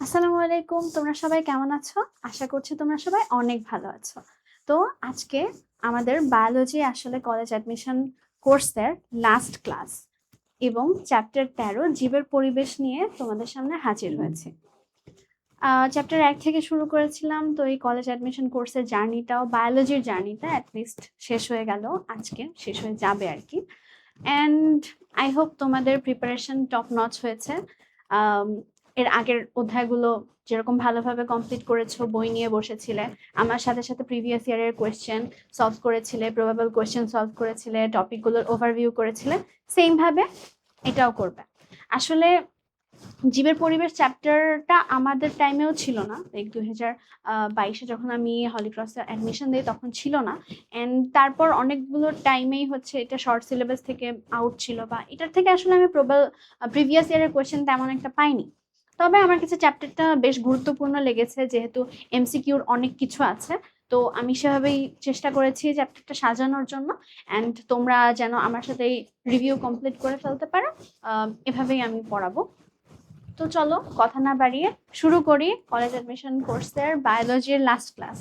আসসালামু আলাইকুম। তোমরা সবাই কেমন আছো? আশা করছি তোমরা সবাই অনেক ভালো আছো। তো আজকে আমাদের বায়োলজি আসলে কলেজ অ্যাডমিশন কোর্সের লাস্ট ক্লাস এবং চ্যাপ্টার 13 জীবের পরিবেশ নিয়ে তোমাদের সামনে হাজির হয়েছে। চ্যাপ্টার 1 থেকে শুরু করেছিলাম, তো এই কলেজ অ্যাডমিশন কোর্সের জার্নিটাও বায়োলজির জার্নিটা অ্যাটলিস্ট শেষ হয়ে গেল, আজকে শেষ হয়ে যাবে আর কি। অ্যান্ড আই হোপ তোমাদের প্রিপারেশন টপ নচ হয়েছে। এর আগের অধ্যায়গুলো যেরকম ভালোভাবে কমপ্লিট করেছো, বই নিয়ে বসেছিলে, আমার সাথে সাথে প্রিভিয়াস ইয়ারের কোয়েশ্চেন সলভ করেছিলে, প্রবাবল কোয়েশ্চেন সলভ করেছিলে, টপিকগুলোর ওভারভিউ করেছিলে, সেম ভাবে এটাও করবে। আসলে জীবের পরিবেশ চ্যাপ্টারটা আমাদের টাইমেও ছিল না, লাইক 2022-এ যখন আমি হলিক্রসে অ্যাডমিশন দিই তখন ছিল না। অ্যান্ড তারপর অনেকগুলো টাইমেই হচ্ছে এটা শর্ট সিলেবাস থেকে আউট ছিল, বা এটার থেকে আসলে আমি প্রিভিয়াস ইয়ারের কোয়েশ্চেন তেমন একটা পাইনি। তবে আমার কাছে চ্যাপ্টারটা বেশ গুরুত্বপূর্ণ লেগেছে, যেহেতু এমসিকিউর অনেক কিছু আছে। তো আমি সেভাবেই চেষ্টা করেছি চ্যাপ্টারটা সাজানোর জন্য, অ্যান্ড তোমরা যেন আমার সাথে রিভিউ কমপ্লিট করে ফেলতে পারো, এভাবেই আমি পড়াবো। তো চলো কথা না বাড়িয়ে শুরু করি কলেজ অ্যাডমিশন কোর্সের বায়োলজির লাস্ট ক্লাস।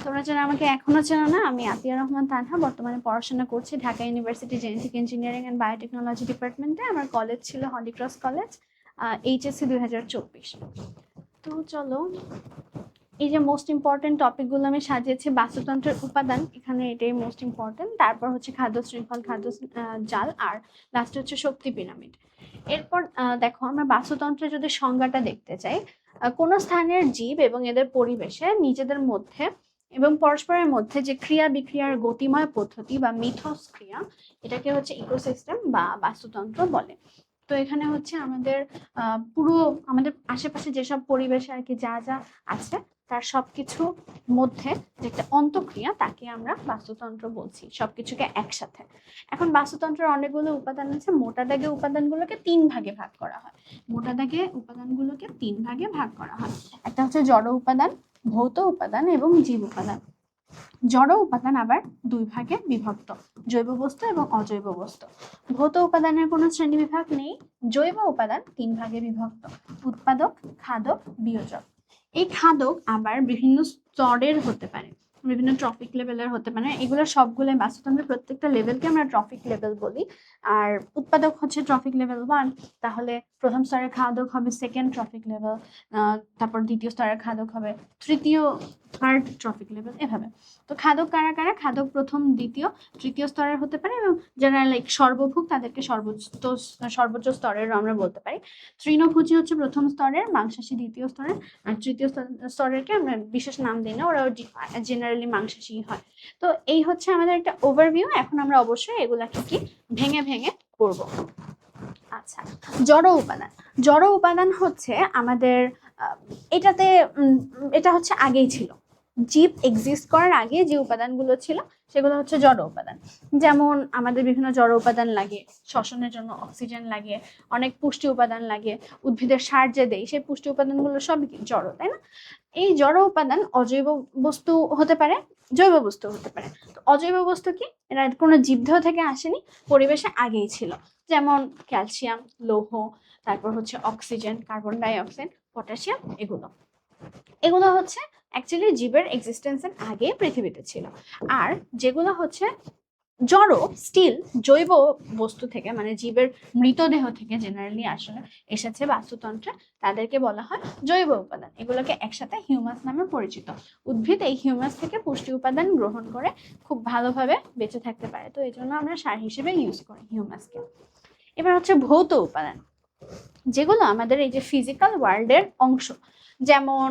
তোমরা যারা আমাকে এখনো চেনো না, আমি আতিয়া রহমান তানহা, বর্তমানে পড়াশোনা করছি Dhaka university genetic engineering and biotechnology ডিপার্টমেন্টে। আমার কলেজ ছিল হলিক্রস কলেজ, এইচএসসি 2024। তো চলো, এই যে মোস্ট ইম্পর্টেন্ট টপিকগুলো আমি সাজিয়েছি, বাস্তুতন্ত্রের উপাদান, এখানে এটাই মোস্ট ইম্পর্টেন্ট। তারপর হচ্ছে খাদ্য শৃঙ্খল, খাদ্য জাল, আর লাস্ট হচ্ছে শক্তি পিরামিড। এরপর দেখো, আমরা বাস্তুতন্ত্রের যদি সংজ্ঞাটা দেখতে চাই, কোনো স্থানের জীব এবং এদের পরিবেশে নিজেদের মধ্যে এবং পরস্পরের মধ্যে যে ক্রিয়া বিক্রিয়ার গতিময় পদ্ধতি বা মিথস্ক্রিয়া, এটাকে হচ্ছে ইকোসিস্টেম বা বাস্তুতন্ত্র বলে। তো এখানে হচ্ছে আমাদের পুরো আমাদের আশেপাশে যেসব পরিবেশে আর কি যা যা আছে, তার সবকিছু মধ্যে যে একটা অন্তঃক্রিয়া, তাকে আমরা বাস্তুতন্ত্র বলছি, সবকিছুকে একসাথে। এখন বাস্তুতন্ত্রের অনেকগুলো উপাদান আছে। মোটা দাগে উপাদানগুলোকে 3 ভাগে ভাগ করা হয়। মোটা দাগে উপাদানগুলোকে 3 ভাগে ভাগ করা হয়। একটা হচ্ছে জড় উপাদান, ভৌত উপাদান এবং জীব উপাদান। জড় উপাদান আবার 2 ভাগে বিভক্ত, জৈব বস্তু এবং অজৈব বস্তু। ভৌত উপাদানের কোনো শ্রেণী বিভাগ নেই। জৈব উপাদান 3 ভাগে বিভক্ত, উৎপাদক, খাদক, বিয়োজক। এই খাদক আবার বিভিন্ন স্তরের হতে পারে, বিভিন্ন ট্রফিক লেভেলের হতে পারে। এগুলো সবগুলো বাস্তুতন্ত্রের প্রত্যেকটা লেভেলকে আমরা ট্রফিক লেভেল বলি। আর উৎপাদক হচ্ছে ট্রফিক লেভেল 1, তাহলে প্রথম স্তরের খাদক হবে সেকেন্ড ট্রফিক লেভেল, তারপর দ্বিতীয় স্তরের খাদক হবে তৃতীয়, থার্ড ট্রফিক লেভেল, এভাবে। তো খাদক কারা কারা? খাদক প্রথম, দ্বিতীয়, তৃতীয় স্তরের হতে পারে, এবং যারা লাইক সর্বভুক তাদেরকে সর্বোচ্চ স্তরের আমরা বলতে পারি। তৃণভোজী হচ্ছে প্রথম স্তরের, মাংসাশী দ্বিতীয় স্তরের, আর তৃতীয় স্তরেরকে আমরা বিশেষ নাম দিই না, ওরা জেনারেলি মাংসাশী হয়। তো এই হচ্ছে আমাদের একটা ওভারভিউ। এখন আমরা অবশ্যই এগুলাকে কি ভেঙে ভেঙে করব। আচ্ছা, জড় উপাদান। জড় উপাদান হচ্ছে আমাদের এটাতে এটা হচ্ছে আগেই ছিল, জীব এক্সিস্ট করার আগে যে উপাদানগুলো ছিল সেগুলো হচ্ছে জড় উপাদান। যেমন আমাদের বিভিন্ন জড় উপাদান লাগে, শ্বসনের জন্য অক্সিজেন লাগে, অনেক পুষ্টি উপাদান লাগে, উদ্ভিদের সার যে দেয় সেই পুষ্টি উপাদানগুলো সবই জড়, তাই না? এই জড় উপাদান অজৈব বস্তু হতে পারে, জৈব বস্তু হতে পারে। তো অজৈব বস্তু কি? এরা কোনো জীবদেহ থেকে আসেনি, পরিবেশে আগেই ছিল। যেমন ক্যালসিয়াম, লৌহ, তারপর হচ্ছে oxygen, carbon die oxide, potassium, এগুলো এগুলো হচ্ছে অ্যাকচুয়ালি জীবের এক্সিস্টেন্সের আগে পৃথিবীতে ছিল। আর যেগুলো হচ্ছে জড়, স্টিল জৈব বস্তু থেকে, মানে জীবের মৃতদেহ থেকে জেনারেলি আসলে এসেছে বাস্তুতন্ত্রে, তাদেরকে বলা হয় জৈব উপাদান। এগুলোকে একসাথে হিউমাস নামে পরিচিত। উদ্ভিদ এই হিউমাস থেকে পুষ্টি উপাদান গ্রহণ করে খুব ভালোভাবে বেঁচে থাকতে পারে, তো এই জন্য আমরা সার হিসেবে ইউজ করি হিউমাসকে। এবার হচ্ছে ভৌত উপাদান, যেগুলো আমাদের এই যে ফিজিক্যাল ওয়ার্ল্ডের অংশ, যেমন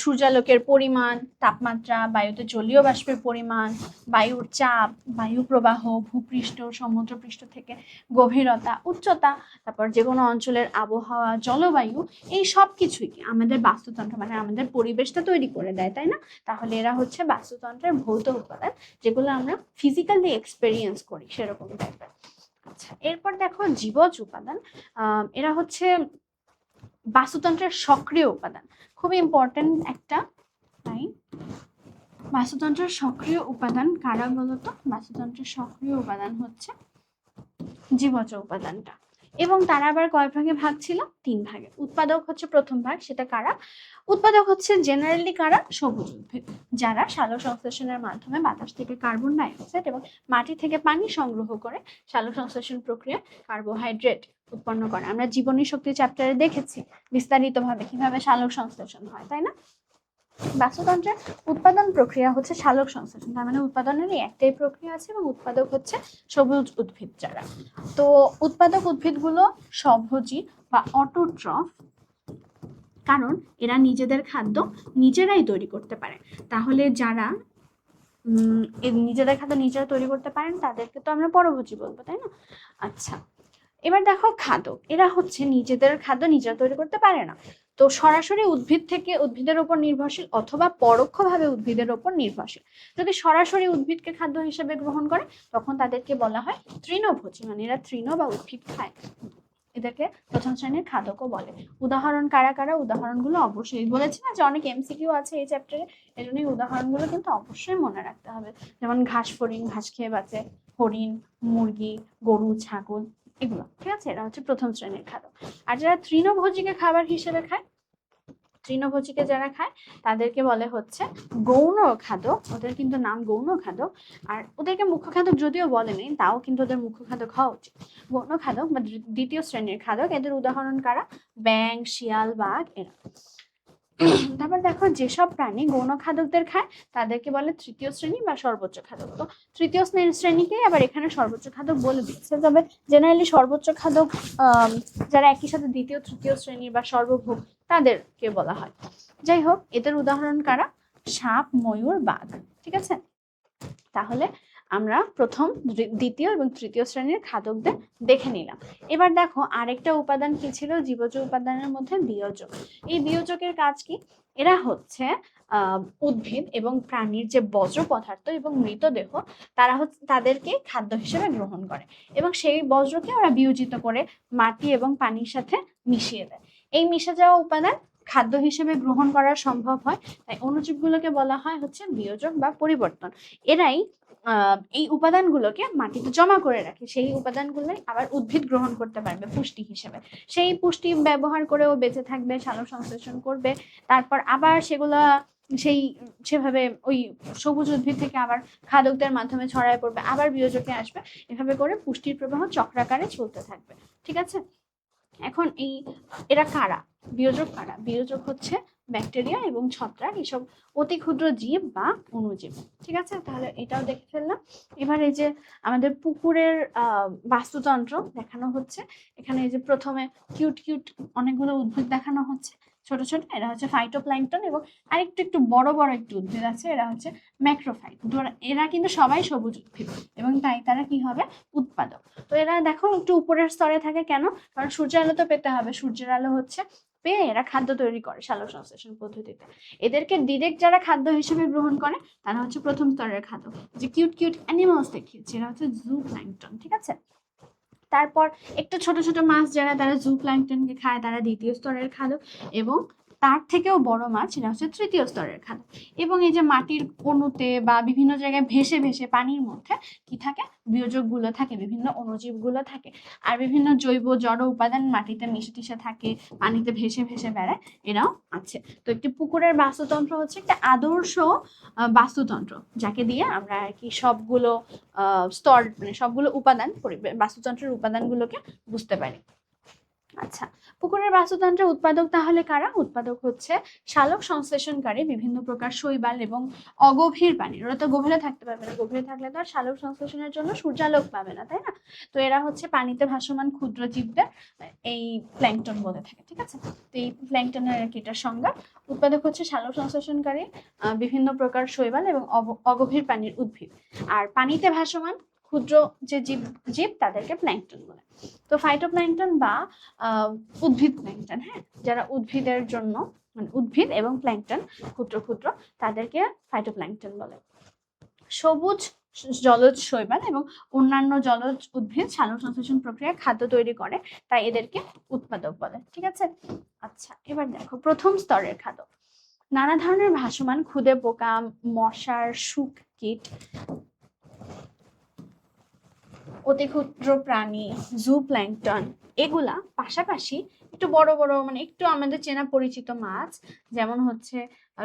সূর্যালোকের পরিমাণ, তাপমাত্রা, বায়ুতে জলীয় বাষ্পের পরিমাণ, বায়ুর চাপ, বায়ু প্রবাহ, ভূপৃষ্ঠ, সমুদ্রপৃষ্ঠ থেকে গভীরতা, উচ্চতা, তারপর যে কোনো অঞ্চলের আবহাওয়া, জলবায়ু, এই সব কিছুই আমাদের বাস্তুতন্ত্র মানে আমাদের পরিবেশটা তৈরি করে দেয়, তাই না? তাহলে এরা হচ্ছে বাস্তুতন্ত্রের ভৌত উপাদান, যেগুলো আমরা ফিজিক্যালি এক্সপেরিয়েন্স করি, সেরকম টাইপের। আচ্ছা, এরপর দেখো জীবজ উপাদান। এরা হচ্ছে বাস্তুতন্ত্রের সক্রিয় উপাদান, খুব ইম্পর্টেন্ট একটা লাইন। বাস্তুতন্ত্রের সক্রিয় উপাদান কারা বলতো? বাস্তুতন্ত্রের সক্রিয় উপাদান হচ্ছে জীবজ উপাদানটা। এবং তারা আবার কয় ভাগে ভাগ ছিল? 3 ভাগে। উৎপাদক হচ্ছে প্রথম ভাগ, সেটা কারা? উৎপাদক হচ্ছে জেনারেলি কারা? সবুজ উদ্ভিদ, যারা সালোক সংশ্লেষণের মাধ্যমে বাতাস থেকে কার্বন ডাই অক্সাইড এবং মাটি থেকে পানি সংগ্রহ করে সালোক সংশ্লেষণ প্রক্রিয়া কার্বোহাইড্রেট উৎপন্ন করে। আমরা জীবনী শক্তি চ্যাপ্টারে দেখেছি বিস্তারিতভাবে কিভাবে সালোক সংশ্লেষণ হয়, তাই না? বাস্তুতন্ত্রের উৎপাদন প্রক্রিয়া হচ্ছে সালোক সংশ্লেষণ, তার মানে উৎপাদনের একটাই প্রক্রিয়া আছে এবং উৎপাদক হচ্ছে সবুজ উদ্ভিদ যারা। তো উৎপাদক উদ্ভিদগুলো স্বভোজী বা অটোট্রফ, কারণ এরা নিজেদের খাদ্য নিজেরাই তৈরি করতে পারে। তাহলে যারা নিজেদের খাদ্য নিজেরা তৈরি করতে পারেন তাদেরকে তো আমরা পরভোজী বলবো, তাই না? আচ্ছা, এবার দেখো খাদক, এরা হচ্ছে নিজেদের খাদ্য নিজেরা তৈরি করতে পারে না, তো সরাসরি উদ্ভিদ থেকে উদ্ভিদের উপর নির্ভরশীল অথবা পরোক্ষভাবে উদ্ভিদের উপর নির্ভরশীল। যদি সরাসরি উদ্ভিদকে খাদ্য হিসেবে গ্রহণ করে তখন তাদেরকে বলা হয় তৃণভোজী, মানে এরা তৃণ বা উদ্ভিদ খায়, এদেরকে প্রথম শ্রেণীর খাদকও বলে। উদাহরণ কারা কারা? উদাহরণগুলো অবশ্যই বলেছি না যে অনেক এমসিকিউ আছে এই চ্যাপ্টারে, এই জন্য উদাহরণগুলো কিন্তু অবশ্যই মনে রাখতে হবে। যেমন ঘাস ফড়িং, ঘাস খেয়ে বাঁচে, হরিণ, মুরগি, গরু, ছাগল, এগুলো, ঠিক আছে? এরা হচ্ছে প্রথম শ্রেণীর খাদক। আর যারা তৃণভোজীকে খাবার হিসেবে খায়, তৃণভোজীকে যারা খায় তাদেরকে বলে হচ্ছে গৌণ খাদক, ওদের কিন্তু নাম গৌণ খাদক। আর ওদেরকে মুখ্য খাদক যদিও বলেনি, তাও কিন্তু ওদের মুখ্য খাদক হওয়া উচিত। গৌণ খাদক বা দ্বিতীয় শ্রেণীর খাদক, এদের উদাহরণ কারা? ব্যাং, শিয়াল, বাঘ, এরা। তারপর দেখো যেসব প্রাণী গৌণ খাদকদের খায় তাদেরকে বলে তৃতীয় শ্রেণী বা সর্বোচ্চ খাদক। তো তৃতীয় শ্রেণীকে আবার এখানে সর্বোচ্চ খাদক বলে দিচ্ছে, তবে জেনারেলি সর্বোচ্চ খাদক যারা একই সাথে দ্বিতীয় তৃতীয় শ্রেণীর বা সর্বভোগ তাদেরকে বলা হয়। যাই হোক, এদের উদাহরণ কারা? সাপ, ময়ূর, বাঘ, ঠিক আছে? তাহলে আমরা প্রথম, দ্বিতীয় এবং তৃতীয় শ্রেণীর খাদকদের দেখে নিলাম। এবার দেখো আরেকটা উপাদান কি ছিল জীবজ উপাদানের মধ্যে? বিয়োজক। এই বিয়োজকের কাজ কি? এরা হচ্ছে উদ্ভিদ এবং প্রাণীর যে বজ্র পদার্থ এবং মৃতদেহ তারা হচ্ছে তাদেরকে খাদ্য হিসেবে গ্রহণ করে এবং সেই বজ্রকে ওরা বিয়োজিত করে মাটি এবং পানির সাথে মিশিয়ে দেয়। এই মিশে যাওয়া উপাদান খাদ্য হিসেবে গ্রহণ করা সম্ভব হয়, তাই অণুজীবগুলোকে বলা হয় হচ্ছে বিয়োজক বা পরিবর্তন। এরাই এই উপাদানগুলোকে মাটিতে জমা করে রাখে, সেই উপাদানগুলোই আবার উদ্ভিদ গ্রহণ করতে পারবে পুষ্টি হিসেবে। সেই পুষ্টি ব্যবহার করেও বেঁচে থাকবে, সালোক সংশ্লেষণ করবে, তারপর আবার সেগুলা সেভাবে ওই সবুজ উদ্ভিদ থেকে আবার খাদকদের মাধ্যমে ছড়ায় পড়বে, আবার বিয়োজকে আসবে, এভাবে করে পুষ্টির প্রবাহ চক্রাকারে চলতে থাকবে, ঠিক আছে? এখন এরা কারা? বিয়োজক কারা? বিয়োজক হচ্ছে ব্যাকটেরিয়া এবং ছত্রাক, এসব অতি ক্ষুদ্র জীব বা অণুজীব, ঠিক আছে? তাহলে এটাও দেখে ফেললাম। এবার এই যে আমাদের পুকুরের বাস্তুতন্ত্র দেখানো হচ্ছে, এখানে এই যে প্রথমে কিউট কিউট অনেকগুলো উদ্ভিদ দেখানো হচ্ছে, ছোট ছোট, এরা হচ্ছে ফাইটোপ্ল্যাঙ্কটন, এবং আরেকটু একটু বড় বড় একটু উদ্ভিদ আছে, এরা হচ্ছে ম্যাক্রোফাইট। এরা কিন্তু সবাই সবুজ উদ্ভিদ এবং তাই তারা কি হবে? উৎপাদক। তো এরা দেখো একটু উপরের স্তরে থাকে, কেন? কারণ সূর্যের আলো তো পেতে হবে, সূর্যের আলো হচ্ছে পেয়ে এরা খাদ্য তৈরি করে সালোক সংশ্লেষণ পদ্ধতিতে। এদেরকে ডিরেক্ট যারা খাদ্য হিসেবে গ্রহণ করে তারা হচ্ছে প্রথম স্তরের খাদ্য। যে কিউট কিউট অ্যানিমালস দেখিয়েছে এরা হচ্ছে জু প্ল্যাঙ্কটন, ঠিক আছে? তারপর একটু ছোট ছোট মাছ যারা, তারা জু প্ল্যাঙ্কটনকে খায়, তারা দ্বিতীয় স্তরের খাদ্য, এবং তার থেকেও বড় মাছ এরা হচ্ছে তৃতীয় স্তরের খাদ্য। এবং এই যে মাটির অণুতে বা বিভিন্ন জায়গায় ভেসে ভেসে পানির মধ্যে কি থাকে? বিয়োজকগুলো থাকে, বিভিন্ন অণুজীবগুলো থাকে, আর বিভিন্ন জৈব জড় উপাদান মাটিতে মিশে টিশে থাকে, পানিতে ভেসে ভেসে বেড়ায়, এরাও আছে। তো একটি পুকুরের বাস্তুতন্ত্র হচ্ছে একটা আদর্শ বাস্তুতন্ত্র, যাকে দিয়ে আমরা আর কি সবগুলো স্তর, মানে সবগুলো উপাদান, বাস্তুতন্ত্রের উপাদানগুলোকে বুঝতে পারি। আচ্ছা, পুকুরের বাস্তুতন্ত্রের উৎপাদক তাহলে কারা? উৎপাদক হচ্ছে সালোক সংশ্লেষণকারী বিভিন্ন প্রকার শৈবাল এবং অগভীর পানি। ওরা তো গভীরে থাকতে পারবে না, গভীরে থাকলে তো আর সালোক সংশ্লেষণের জন্য সূর্যালোক পাবে না, তাই না? তো এরা হচ্ছে পানিতে ভাসমান ক্ষুদ্র জীবদের এই প্ল্যাঙ্কটন বলে থাকে, ঠিক আছে? তো এই প্ল্যাঙ্কটনের এটার সংজ্ঞা। উৎপাদক হচ্ছে সালোক সংশ্লেষণকারী বিভিন্ন প্রকার শৈবাল এবং অগভীর পানির উদ্ভিদ, আর পানিতে ভাসমান ক্ষুদ্র যে জীব তাদেরকে প্ল্যাঙ্কটন বলে। তো ফাইটোপ্ল্যাঙ্কটন বা উদ্ভিদ প্ল্যাঙ্কটন, হ্যাঁ, যারা উদ্ভিদের জন্য, মানে উদ্ভিদ এবং প্ল্যাঙ্কটন ক্ষুদ্র ক্ষুদ্র, তাদেরকে ফাইটোপ্ল্যাঙ্কটন বলে। সবুজ জলজ শৈবাল এবং অন্যান্য জলজ উদ্ভিদ সালোক সংশ্লেষণ প্রক্রিয়ায় খাদ্য তৈরি করে, তাই এদেরকে উৎপাদক বলে, ঠিক আছে? আচ্ছা, এবার দেখো প্রথম স্তরের খাদ্য। নানা ধরনের ভাসমান ক্ষুদে পোকা, মশার, শুক কীট, অতি ক্ষুদ্র প্রাণী, জু প্ল্যাঙ্কটন, এগুলা পাশাপাশি একটু বড় বড় মানে একটু আমাদের চেনা পরিচিত মাছ, যেমন হচ্ছে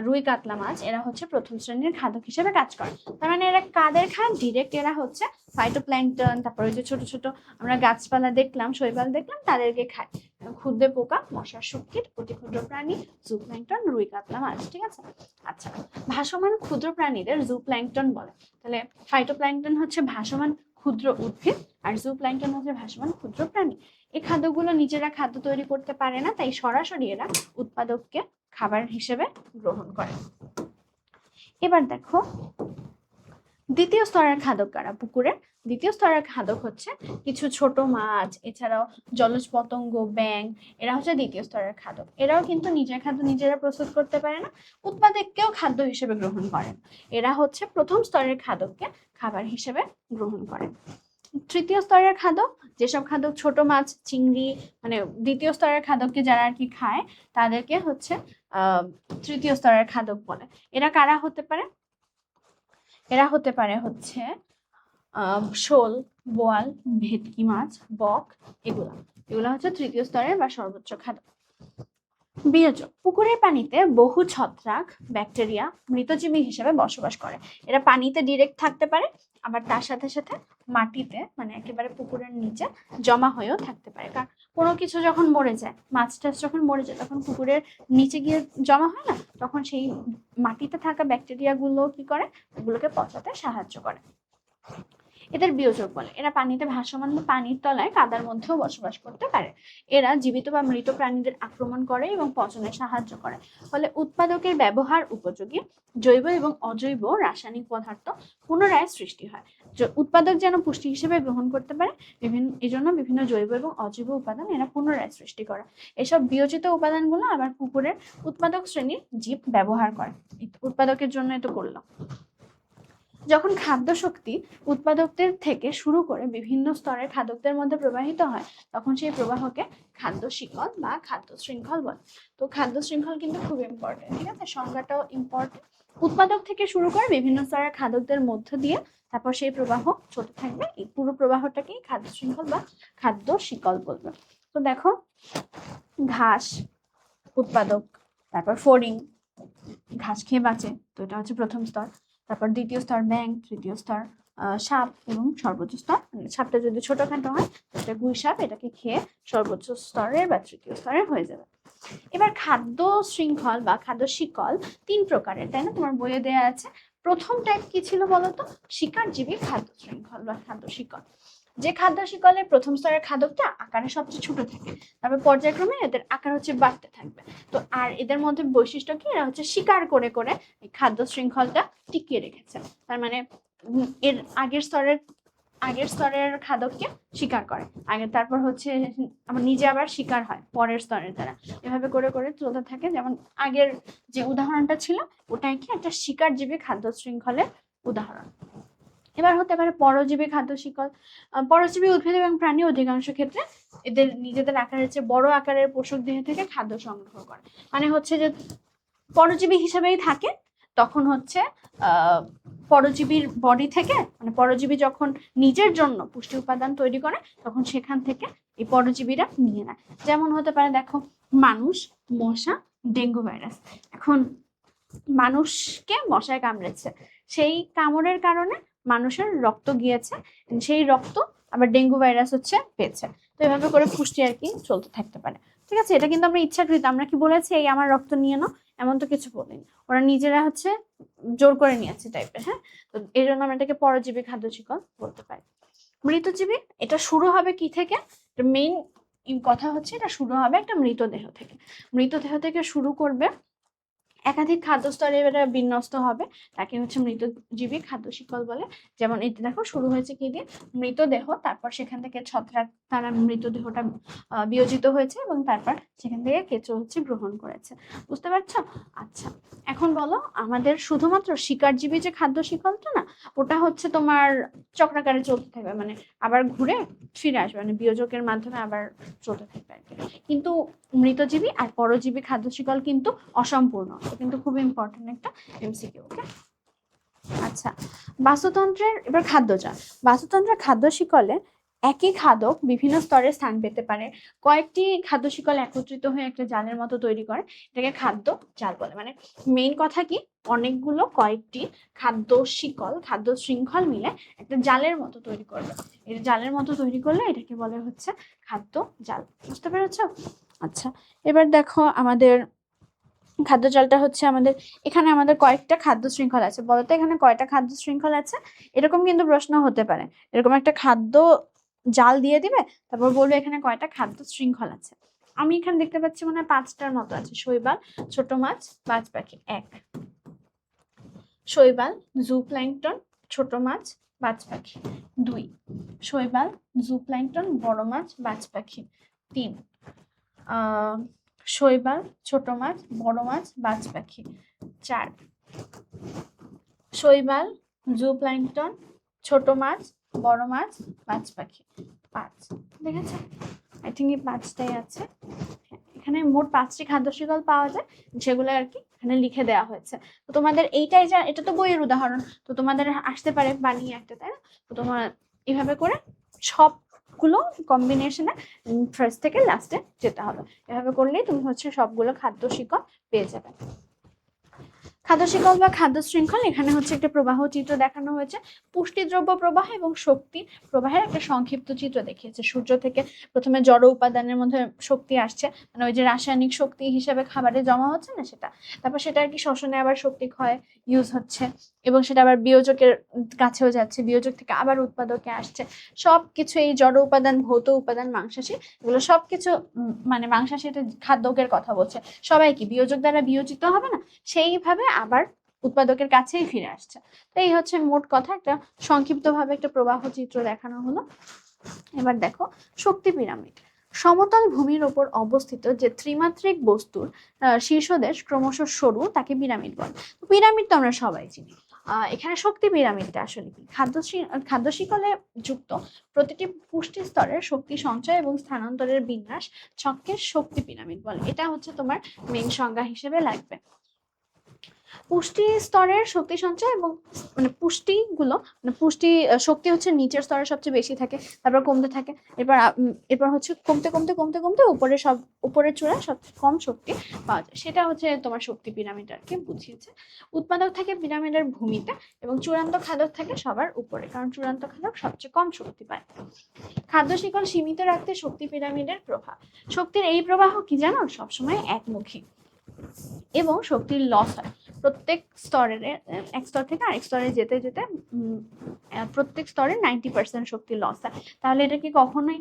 রুই কাতলা মাছ, এরা হচ্ছে প্রথম শ্রেণীর খাদক হিসেবে কাজ করে। তার মানে এরা কাদের খায়? ডিরেক্ট এরা হচ্ছে ফাইটোপ্ল্যাঙ্কটন, তারপরে যে ছোট ছোট আমরা গাছপালা দেখলাম, শৈবাল দেখলাম, তাদেরকে খায়। ক্ষুদ্র পোকা, মশার শুটকিট, অতি ক্ষুদ্র প্রাণী, জু প্ল্যাঙ্কটন, রুই কাতলা মাছ। ঠিক আছে। আচ্ছা, ভাসমান ক্ষুদ্র প্রাণীদের জু প্ল্যাঙ্কটন বলে। তাহলে ফাইটোপ্ল্যাঙ্কটন হচ্ছে ভাসমান ক্ষুদ্র উদ্ভিদ, আর জু প্ল্যাঙ্কটন হচ্ছে ভাসমান ক্ষুদ্র প্রাণী। এই খাদ্যগুলো নিজেরা খাদ্য তৈরি করতে পারে না, তাই সরাসরি এরা উৎপাদককে খাবার হিসেবে গ্রহণ করে। এবার দেখো দ্বিতীয় স্তরের খাদক কারা? পুকুরের দ্বিতীয় স্তরের খাদক হচ্ছে কিছু ছোট মাছ, এছাড়াও জলজ পতঙ্গ, ব্যাঙ, এরা হচ্ছে দ্বিতীয় স্তরের খাদক। এরাও কিন্তু নিজের খাদ্য নিজেরা প্রস্তুত করতে পারে না, উৎপাদককেও খাদ্য হিসেবে গ্রহণ করেন। এরা হচ্ছে প্রথম স্তরের খাদককে খাবার হিসেবে গ্রহণ করে। তৃতীয় স্তরের খাদক, যেসব খাদক ছোট মাছ, চিংড়ি, মানে দ্বিতীয় স্তরের খাদককে যারা আর কি খায়, তাদেরকে হচ্ছে তৃতীয় স্তরের খাদক বলে। এরা কারা হতে পারে? এরা হতে পারে হচ্ছে শোল, বোয়াল, ভেটকি মাছ, বক, এগুলা হচ্ছে তৃতীয় স্তরের বা সর্বোচ্চ খাদক। বিয়োজক, পুকুরের পানিতে বহু ছত্রাক, ব্যাকটেরিয়া, মৃতজীবী হিসেবে বসবাস করে। এরা পানিতে ডিরেক্ট থাকতে পারে, আবার তার সাথে সাথে মাটিতে মানে একেবারে পুকুরের নিচে জমা হয়েও থাকতে পারে। কারণ কোনো কিছু যখন মরে যায়, মাছ টাছ যখন মরে যায়, তখন পুকুরের নিচে গিয়ে জমা হয় না, তখন সেই মাটিতে থাকা ব্যাকটেরিয়া গুলো কি করে? ওগুলোকে পচাতে সাহায্য করে। এদের বিয়োজক বলে। এরা পানিতে ভাসমান বা পানির তলায় কাদার মধ্যেও বসবাস করতে পারে। এরা জীবিত বা মৃত প্রাণীদের আক্রমণ করে এবং পচনে সাহায্য করে। ফলে উৎপাদকের ব্যবহার উপযোগী জৈব এবং অজৈব রাসায়নিক পদার্থ পুনরায় সৃষ্টি হয়। উৎপাদক যেন পুষ্টি হিসেবে গ্রহণ করতে পারে, এজন্য বিভিন্ন জৈব এবং অজৈব উপাদান এরা পুনরায় সৃষ্টি করে। এসব বিয়োজিত উপাদানগুলো আবার পুকুরের উৎপাদক শ্রেণীর জীব ব্যবহার করে। উৎপাদকের জন্য এটা করলাম। যখন খাদ্য শক্তি উৎপাদকদের থেকে শুরু করে বিভিন্ন স্তরের খাদকদের মধ্যে প্রবাহিত হয়, তখন সেই প্রবাহকে খাদ্য শিকল বা খাদ্য শৃঙ্খল বলে। তো খাদ্য শৃঙ্খল কিন্তু খুব ইম্পর্টেন্ট, ঠিক আছে, সংজ্ঞাটাও ইম্পর্টেন্ট। উৎপাদক থেকে শুরু করে বিভিন্ন স্তরের খাদকদের মধ্য দিয়ে তারপর সেই প্রবাহ চলতে থাকবে। এই পুরো প্রবাহটাকেই খাদ্য শৃঙ্খল বা খাদ্য শিকল বলবে। তো দেখো, ঘাস উৎপাদক, তারপর ফড়িং, ঘাস খেয়ে বাঁচে, তো এটা হচ্ছে প্রথম স্তর। তারপর দ্বিতীয় স্তর ব্যাঙ, তৃতীয় স্তর সাপ, এবং সর্বোচ্চ স্তর সাপটা যদি ছোটখাটো হয় এটা গুই সাপ, এটাকে খেয়ে সর্বোচ্চ স্তরের বা তৃতীয় স্তরের হয়ে যাবে। এবার খাদ্য শৃঙ্খল বা খাদ্য শিকল 3 প্রকারের, তাই না? তোমার বইয়ে দেয়া আছে। প্রথম টাইপ কি ছিল বলতো? শিকারজীবী খাদ্য শৃঙ্খল বা খাদ্য শিকল। যে খাদ্য শিকলের প্রথম স্তরের খাদকটা আকারে সবচেয়ে ছোট থাকে, তারপর পর্যায়ক্রমে এদের আকার হচ্ছে বাড়তে থাকবে। তো আর এদের মধ্যে বৈশিষ্ট্য কি? এরা হচ্ছে শিকার করে করে এই খাদ্য শৃঙ্খলটা টিকিয়ে রেখেছে। তার মানে এর আগের স্তরের খাদককে শিকার করে আগে, তারপর হচ্ছে আবার নিজে আবার শিকার হয় পরের স্তরের দ্বারা। এভাবে করে করে চলতে থাকে। যেমন আগের যে উদাহরণটা ছিল ওটাই কি একটা শিকারজীবী খাদ্য শৃঙ্খলের উদাহরণ। এবার হতে পারে পরজীবী খাদ্য শিকল। পরজীবী উদ্ভিদ এবং প্রাণী অধিকাংশ ক্ষেত্রে এদের নিজেদের আকারের চেয়ে বড় আকারের পোষক দেহ থেকে খাদ্য সংগ্রহ করে। মানে হচ্ছে যে পরজীবী হিসেবেই থাকে, তখন হচ্ছে পরজীবীর বডি থেকে, মানে পরজীবী যখন নিজের জন্য পুষ্টি উপাদান তৈরি করে, তখন সেখান থেকে এই পরজীবীরা নিয়ে নেয়। যেমন হতে পারে দেখো, মানুষ, মশা, ডেঙ্গু ভাইরাস। এখন মানুষকে মশায় কামড়েছে, সেই কামড়ের কারণে মানুষের রক্ত গিয়েছে, সেই রক্ত আবার ডেঙ্গু ভাইরাস হচ্ছে পেয়েছে। তো এভাবে করে পুষ্টি আর কি চলতে থাকতে পারে। ঠিক আছে, এটা কিন্তু আমরা ইচ্ছাকৃত, আমরা কি বলেছি এই আমার রক্ত নিয়ে নাও, এমন তো কিছু বলিনি, ওরা নিজেরা হচ্ছে জোর করে নিয়েছে টাইপের। হ্যাঁ, তো এই জন্য আমরা এটাকে পরজীবী খাদ্য শিকল বলতে পারি। মৃতজীবী, এটা শুরু হবে কি থেকে? মেইন কথা হচ্ছে এটা শুরু হবে একটা মৃতদেহ থেকে। মৃতদেহ থেকে শুরু করবে, একাধিক খাদ্য স্তরে এরা বিন্যস্ত হবে, তাকে হচ্ছে মৃতজীবী খাদ্য শিকল বলে। যেমন এতে দেখো শুরু হয়েছে কি দিয়ে? মৃতদেহ, তারপর সেখান থেকে ছত্রাক তারা মৃতদেহটা বিয়োজিত হয়েছে, এবং তারপর সেখান থেকে কেঁচো হচ্ছে গ্রহণ করেছে। বুঝতে পারছো? আচ্ছা, এখন বলো, আমাদের শুধুমাত্র শিকারজীবী যে খাদ্য শিকলটা না, ওটা হচ্ছে তোমার চক্রাকারে চলতে থাকবে, মানে আবার ঘুরে ফিরে আসবে, মানে বিয়োজকের মাধ্যমে আবার চলতে থাকবে আর কি। কিন্তু মৃতজীবী আর পরজীবী খাদ্য শিকল কিন্তু অসম্পূর্ণ। কিন্তু খুব ইম্পর্টেন্ট একটা এমসিকিউ। ওকে। আচ্ছা, বাস্তুতন্ত্রের এবার খাদ্যজাল। বাস্তুতন্ত্রের খাদ্য শিকলে একই খাদক বিভিন্ন স্তরে স্থান পেতে পারে। কয়েকটি খাদ্য শিকল একত্রিত হয়ে একটা জালের মতো তৈরি করে, এটাকে খাদ্য জাল বলে। মানে মেইন কথা কি, অনেকগুলো কয়েকটি খাদ্য শিকল, খাদ্য শৃঙ্খল মিলে একটা জালের মতো তৈরি করবে। এই জালের মতো তৈরি করলে এটাকে বলে হচ্ছে খাদ্য জাল। বুঝতে পেরেছো? আচ্ছা, এবার দেখো আমাদের খাদ্য জালটা হচ্ছে আমাদের এখানে আমাদের কয়েকটা খাদ্য শৃঙ্খল আছে। বলতো এখানে কয়টা খাদ্য শৃঙ্খল আছে? এরকম কিন্তু প্রশ্ন হতে পারে। এরকম একটা খাদ্য জাল দিয়ে দিবে, তারপর বলবে এখানে কয়টা খাদ্য শৃঙ্খল আছে। আমি এখানে দেখতে পাচ্ছি মনে হয় 5টার মতো আছে। শৈবাল, ছোট মাছ, বাজ পাখি 1, শৈবাল, জুপ্ল্যাঙ্কটন, ছোট মাছ, বাজ পাখি 2, শৈবাল, জুপ্ল্যাঙ্কটন, বড় মাছ, বাজ পাখি 3, শৈবাল, ছোট মাছ, বড় মাছ, বাজ পাখি 4, শৈবাল, জুপ্ল্যাঙ্কটন, ছোট মাছ, বড় মাছ, বাজ পাখি 5। দেখেছো? আই থিঙ্ক এই 5টাই আছে। এখানে মোট 5টি খাদ্য শিকল পাওয়া যায়, যেগুলো আর কি এখানে লিখে দেওয়া হয়েছে। তো তোমাদের এইটাই যা, এটা তো বইয়ের উদাহরণ, তো তোমাদের আসতে পারে বানিয়ে একটা, তাই না? তো তোমার এভাবে করে সবগুলো কম্বিনেশনে ফার্স্ট থেকে লাস্টে যেতে হবে। এভাবে করলেই তুমি হচ্ছে সবগুলো খাদ্য শিকল পেয়ে যাবে। খাদ্য শিকল বা খাদ্য শৃঙ্খল, এখানে হচ্ছে একটা প্রবাহ চিত্র দেখানো হয়েছে। পুষ্টিদ্রব্য প্রবাহ এবং শক্তি প্রবাহের একটা সংক্ষিপ্ত চিত্র দেখিয়েছে। সূর্য থেকে প্রথমে জড় উপাদানের মধ্যে শক্তি আসছে, মানে ওই যে রাসায়নিক শক্তি হিসেবে খাবারে জমা হচ্ছে না সেটা, তারপর সেটা আর কি শ্বসনে আবার শক্তি ক্ষয় ইউজ হচ্ছে, এবং সেটা আবার বিয়োজকের কাছেও যাচ্ছে, বিয়োজক থেকে আবার উৎপাদকে আসছে। সবকিছু এই জড় উপাদান, ভৌত উপাদান, মাংসাশী, এগুলো সবকিছু মানে মাংসাশী এটা খাদ্যকের কথা বলছে, সবাই কি বিয়োজক দ্বারা বিয়োজিত হবে না, সেইভাবে আবার উৎপাদকের কাছেই ফিরে আসছে। তো এই হচ্ছে মোট কথা, একটা সংক্ষিপ্তভাবে একটা প্রবাহ চিত্র দেখানো হলো। এবার দেখো শক্তি পিরামিড। সমতল ভূমির ওপর অবস্থিত যে ত্রিমাত্রিক বস্তুর শীর্ষদেশ ক্রমশ সরু, তাকে পিরামিড বলে। পিরামিড তো আমরা সবাই চিনি। এখানে শক্তি পিরামিডটা আসলে কি, খাদ্য শিকলে যুক্ত প্রতিটি পুষ্টি স্তরের শক্তি সঞ্চয় এবং স্থানান্তরের বিন্যাস ছককে শক্তি পিরামিড বলে। এটা হচ্ছে তোমার মেইন সংজ্ঞা হিসেবে লাগবে। পুষ্টি স্তরের শক্তি সঞ্চয় এবং মানে পুষ্টি শক্তি হচ্ছে নিচের স্তরে সবচেয়ে বেশি থাকে, তারপর কমতে থাকে, এরপর হচ্ছে কমতে কমতে কমতে কমতে উপরের চূড়ায় সবচেয়ে কম শক্তি পাওয়া যায়। সেটা হচ্ছে তোমার শক্তি পিরামিড আর কি বুঝিয়েছে। উৎপাদক থাকে পিরামিডের ভূমিতে এবং চূড়ান্ত খাদক থাকে সবার উপরে, কারণ চূড়ান্ত খাদক সবচেয়ে কম শক্তি পায়। খাদ্য শিকল সীমিত রাখতে শক্তি পিরামিডের প্রভাব। শক্তির এই প্রবাহ কি জানো, সবসময় একমুখী এবং শক্তির লস হয় প্রত্যেক স্তরের, এক স্তর থেকে আরেক স্তরে যেতে যেতে প্রত্যেক স্তরে 90% শক্তি লস হয়। তাহলে এটা কি কখনোই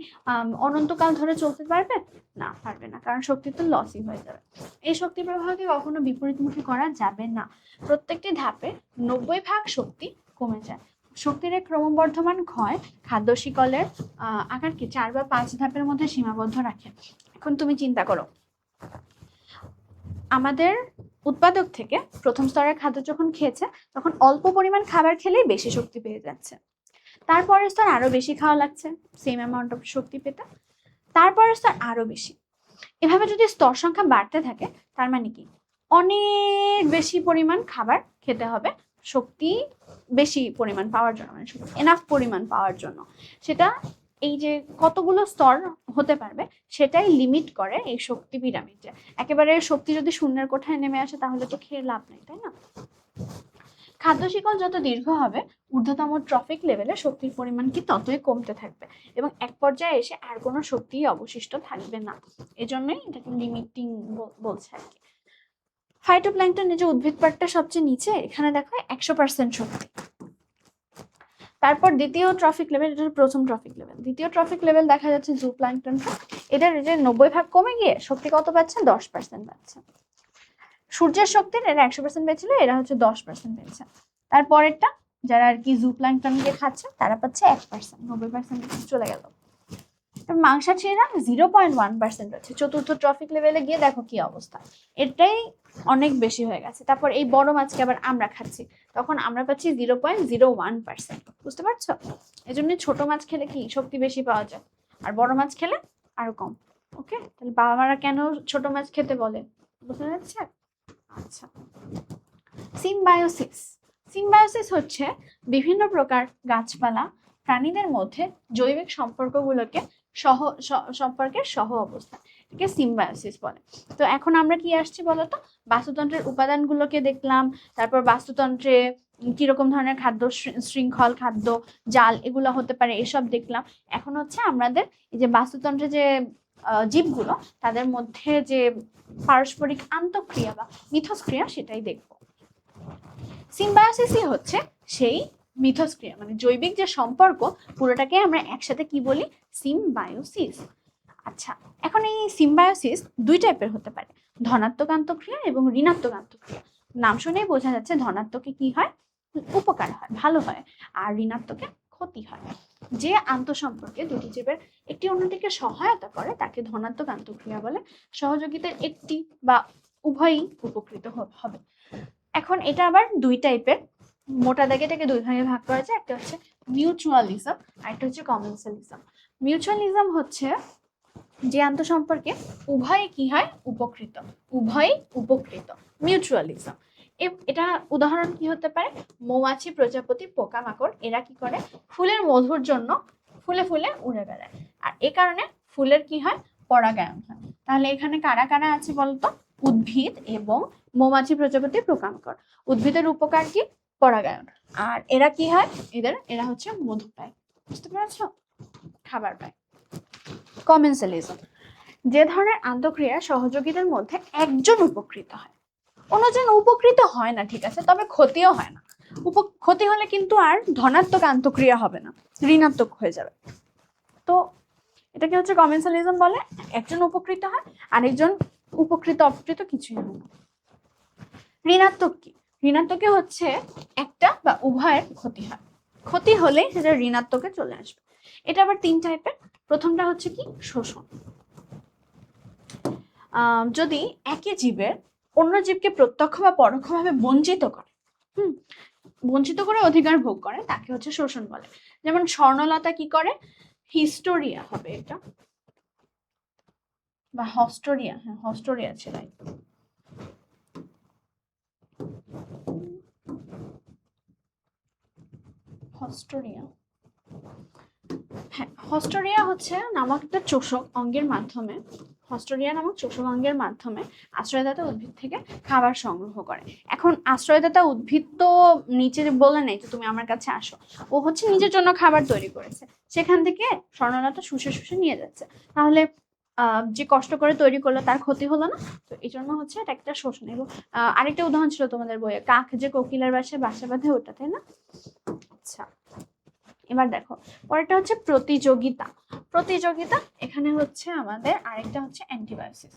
অনন্তকাল ধরে চলতে পারবে? না, পারবে না, কারণ শক্তি তো লসই হয়ে যাবে। এই শক্তি প্রবাহকে কখনো বিপরীতমুখী করা যাবে না। প্রত্যেকটি ধাপে 90% শক্তি কমে যায়। শক্তির এক ক্রমবর্ধমান ক্ষয় খাদ্য শিকলের আকারকে 4 বা 5 ধাপের মধ্যে সীমাবদ্ধ রাখে। এখন তুমি চিন্তা করো, আমাদের উৎপাদক থেকে প্রথম স্তরের খাদ্য যখন খেয়েছে, তখন অল্প পরিমাণ খাবার খেলেই বেশি শক্তি পেয়ে যাচ্ছে। তারপরের স্তর আরো বেশি খাওয়া লাগছে সেম অ্যামাউন্ট অফ শক্তি পেতে, তারপরের স্তর আরো বেশি। এভাবে যদি স্তর সংখ্যা বাড়তে থাকে, তার মানে কি অনেক বেশি পরিমাণ খাবার খেতে হবে শক্তি বেশি পরিমাণ পাওয়ার জন্য, মানে এনাফ পরিমাণ পাওয়ার জন্য। সেটা এই যে কতগুলো স্তর হতে পারবে সেটাই লিমিট করে এই শক্তি পিরামিডে। একেবারে শক্তি যদি শূন্যের কোঠায় নেমে আসে তাহলে তো খেয়ে লাভ নেই, তাই না? খাদ্য শিকল যত দীর্ঘ হবে, ঊর্ধ্বতম ট্রফিক লেভেলে শক্তির পরিমাণ কি ততই কমতে থাকবে এবং এক পর্যায়ে এসে আর কোনো শক্তি অবশিষ্ট থাকবে না। এজন্যই এটাকে লিমিটিং বলছে আর কি। ফাইটোপ্ল্যাঙ্কটন, যে উদ্ভিদ পাটটা সবচেয়ে নিচে, এখানে দেখো 100% শক্তি। তারপর দ্বিতীয় ট্রফিক লেভেল, এটা প্রথম ট্রফিক লেভেল। দ্বিতীয় ট্রফিক লেভেল দেখা যাচ্ছে জুপ্ল্যাঙ্কটনটা, এদের যে 90% কমে গিয়ে শক্তি কত পাচ্ছে, 10% পাচ্ছে। সূর্যের শক্তির এরা 100% পেয়েছিল, এরা হচ্ছে 10% পেয়েছে। তারপরেরটা যারা আর কি জুপ্ল্যাঙ্কটনকে খাচ্ছে তারা পাচ্ছে 1%, 90% চলে গেল। মাংসাশীরা 0.1% আছে। চতুর্থ ট্রফিক লেভেলে গিয়ে দেখো কি অবস্থা, এটাই অনেক বেশি হয়ে গেছে। তারপর এই বড় মাছকে আবার আমরা খাচ্ছি, তখন আমরা পাচ্ছি 0.01%। বুঝতে পারছো? এই জন্য ছোট মাছ খেলে কি শক্তি বেশি পাওয়া যায়, আর বড় মাছ খেলে আরো কম। ওকে, তাহলে বাবা মারা কেন ছোট মাছ খেতে বলে, বুঝতে যাচ্ছে? আচ্ছা, সিম্বায়োসিস। সিম্বায়োসিস হচ্ছে বিভিন্ন প্রকার গাছপালা প্রাণীদের মধ্যে জৈবিক সম্পর্কগুলোকে সম্পর্কের সহ অবস্থা, এটাকে সিম্বায়োসিস বলে। তো এখন আমরা কি আসছি বলতো, বাস্তুতন্ত্রের উপাদানগুলোকে দেখলাম, তারপর বাস্তুতন্ত্রে কিরকম ধরনের খাদ্য শৃঙ্খল, খাদ্য জাল এগুলো হতে পারে, এসব দেখলাম। এখন হচ্ছে আমাদের এই যে বাস্তুতন্ত্রে যে জীবগুলো তাদের মধ্যে যে পারস্পরিক আন্তঃক্রিয়া বা মিথস্ক্রিয়া সেটাই দেখবো। সিম্বায়োসিসই হচ্ছে সেই মিথস্ক্রিয়া, মানে জৈবিক যে সম্পর্ক পুরোটাকে আমরা একসাথে কি বলি, সিম্বায়োসিস। আচ্ছা, এখন এই সিম্বায়োসিস দুই টাইপের হতে পারে, ধনাত্মক আন্তঃক্রিয়া এবং ঋণাত্মক আন্তঃক্রিয়া। নাম শুনেই বোঝা যাচ্ছে ধনাত্মকে কি হয়, উপকার হয়, ভালো হয়, আর ঋণাত্মকে ক্ষতি হয়। যে আন্তঃসম্পর্কে দুটি জীবের একটি অন্যটিকে সহায়তা করে তাকে ধনাত্মক আন্তঃক্রিয়া বলে। সহযোগিতার একটি বা উভয়ই উপকৃত হবে। এখন এটা আবার দুই টাইপের, মোটা দাগে এটাকে দুই ভাগে ভাগ করা যায়, একটা হচ্ছে মিউচুয়ালিজম আর একটা হচ্ছে কমেন্সালিজম। মিউচুয়ালিজম হচ্ছে যে আন্তঃসম্পর্কে উভয়ে কি হয়, উপকৃত, উভয়ই উপকৃত, মিউচুয়ালিজম। এটা উদাহরণ কি হতে পারে, মৌমাছি, প্রজাপতি, পোকামাকড় এরা কি করে, ফুলের মধুর জন্য ফুলে ফুলে উড়ে বেড়ায়, আর এ কারণে ফুলের কি হয়, পরাগায়ন হয়। তাহলে এখানে কারা কারা আছে বলতো, উদ্ভিদ এবং মৌমাছি, প্রজাপতি, পোকামাকড়। উদ্ভিদের উপকার কি, পরাগায়ন, আর এরা কি হয়, এরা হচ্ছে মধু পায়, বুঝতে পেরেছো, খাবার পায়। কমেন্সালিজম, যে ধরনের আন্তঃক্রিয়া সহযোগীদের মধ্যে একজন উপকৃত হয়, অন্যজন উপকৃত হয় না, ঠিক আছে, তবে ক্ষতিও হয় না। ক্ষতি হলে কিন্তু আর ধনাত্মক আন্তঃক্রিয়া হবে না, ঋণাত্মক হয়ে যাবে। তো এটাকে হচ্ছে কমেন্সালিজম বলে, একজন উপকৃত হয়, আরেকজন উপকৃত অপকৃত কিছুই হয় না। ঋণাত্মক কি, ঋণাত্মকে হচ্ছে একটা বা উভয়ের ক্ষতি হয়, ক্ষতি হলে সেটা ঋণাত্মকে চলে আসবে। এটা আবার তিন টাইপের। প্রথমটা হচ্ছে কি, শোষণ। যদি একই জীবের অন্য জীবকে প্রত্যক্ষ বা পরোক্ষভাবে বঞ্চিত করে, বঞ্চিত করে অধিকার ভোগ করে, তাকে হচ্ছে শোষণ বলে। যেমন স্বর্ণলতা কি করে, হিস্টোরিয়া হবে এটা, বা হস্টোরিয়া, হ্যাঁ হস্টোরিয়া ছিল, হস্টোরিয়া, হ্যাঁ হস্টোরিয়া হচ্ছে নামক একটা চোষক অঙ্গের মাধ্যমে, হস্টোরিয়া নামক চোষক অঙ্গের মাধ্যমে আশ্রয়দাতা উদ্ভিদ থেকে খাবার সংগ্রহ করে। এখন আশ্রয়দাতা উদ্ভিদ তো নিচে বলে নেই যে তুমি আমার কাছে আসো, ও হচ্ছে নিজের জন্য খাবার তৈরি করেছে, সেখান থেকে স্বর্ণলতা শুষে শুষে নিয়ে যাচ্ছে, তাহলে যে কষ্ট করে তৈরি করলো তার ক্ষতি হলো না, তো এই জন্য হচ্ছে এটা একটা শোষণ। এবং আরেকটা উদাহরণ ছিল তোমাদের বইয়ে, কাক যে কোকিলের বাসায় বাসা বাঁধে, ওটা, তাই না? আচ্ছা, এবার দেখো পরেরটা হচ্ছে প্রতিযোগিতা। প্রতিযোগিতা এখানে হচ্ছে আমাদের আরেকটা হচ্ছে অ্যান্টিবায়োসিস।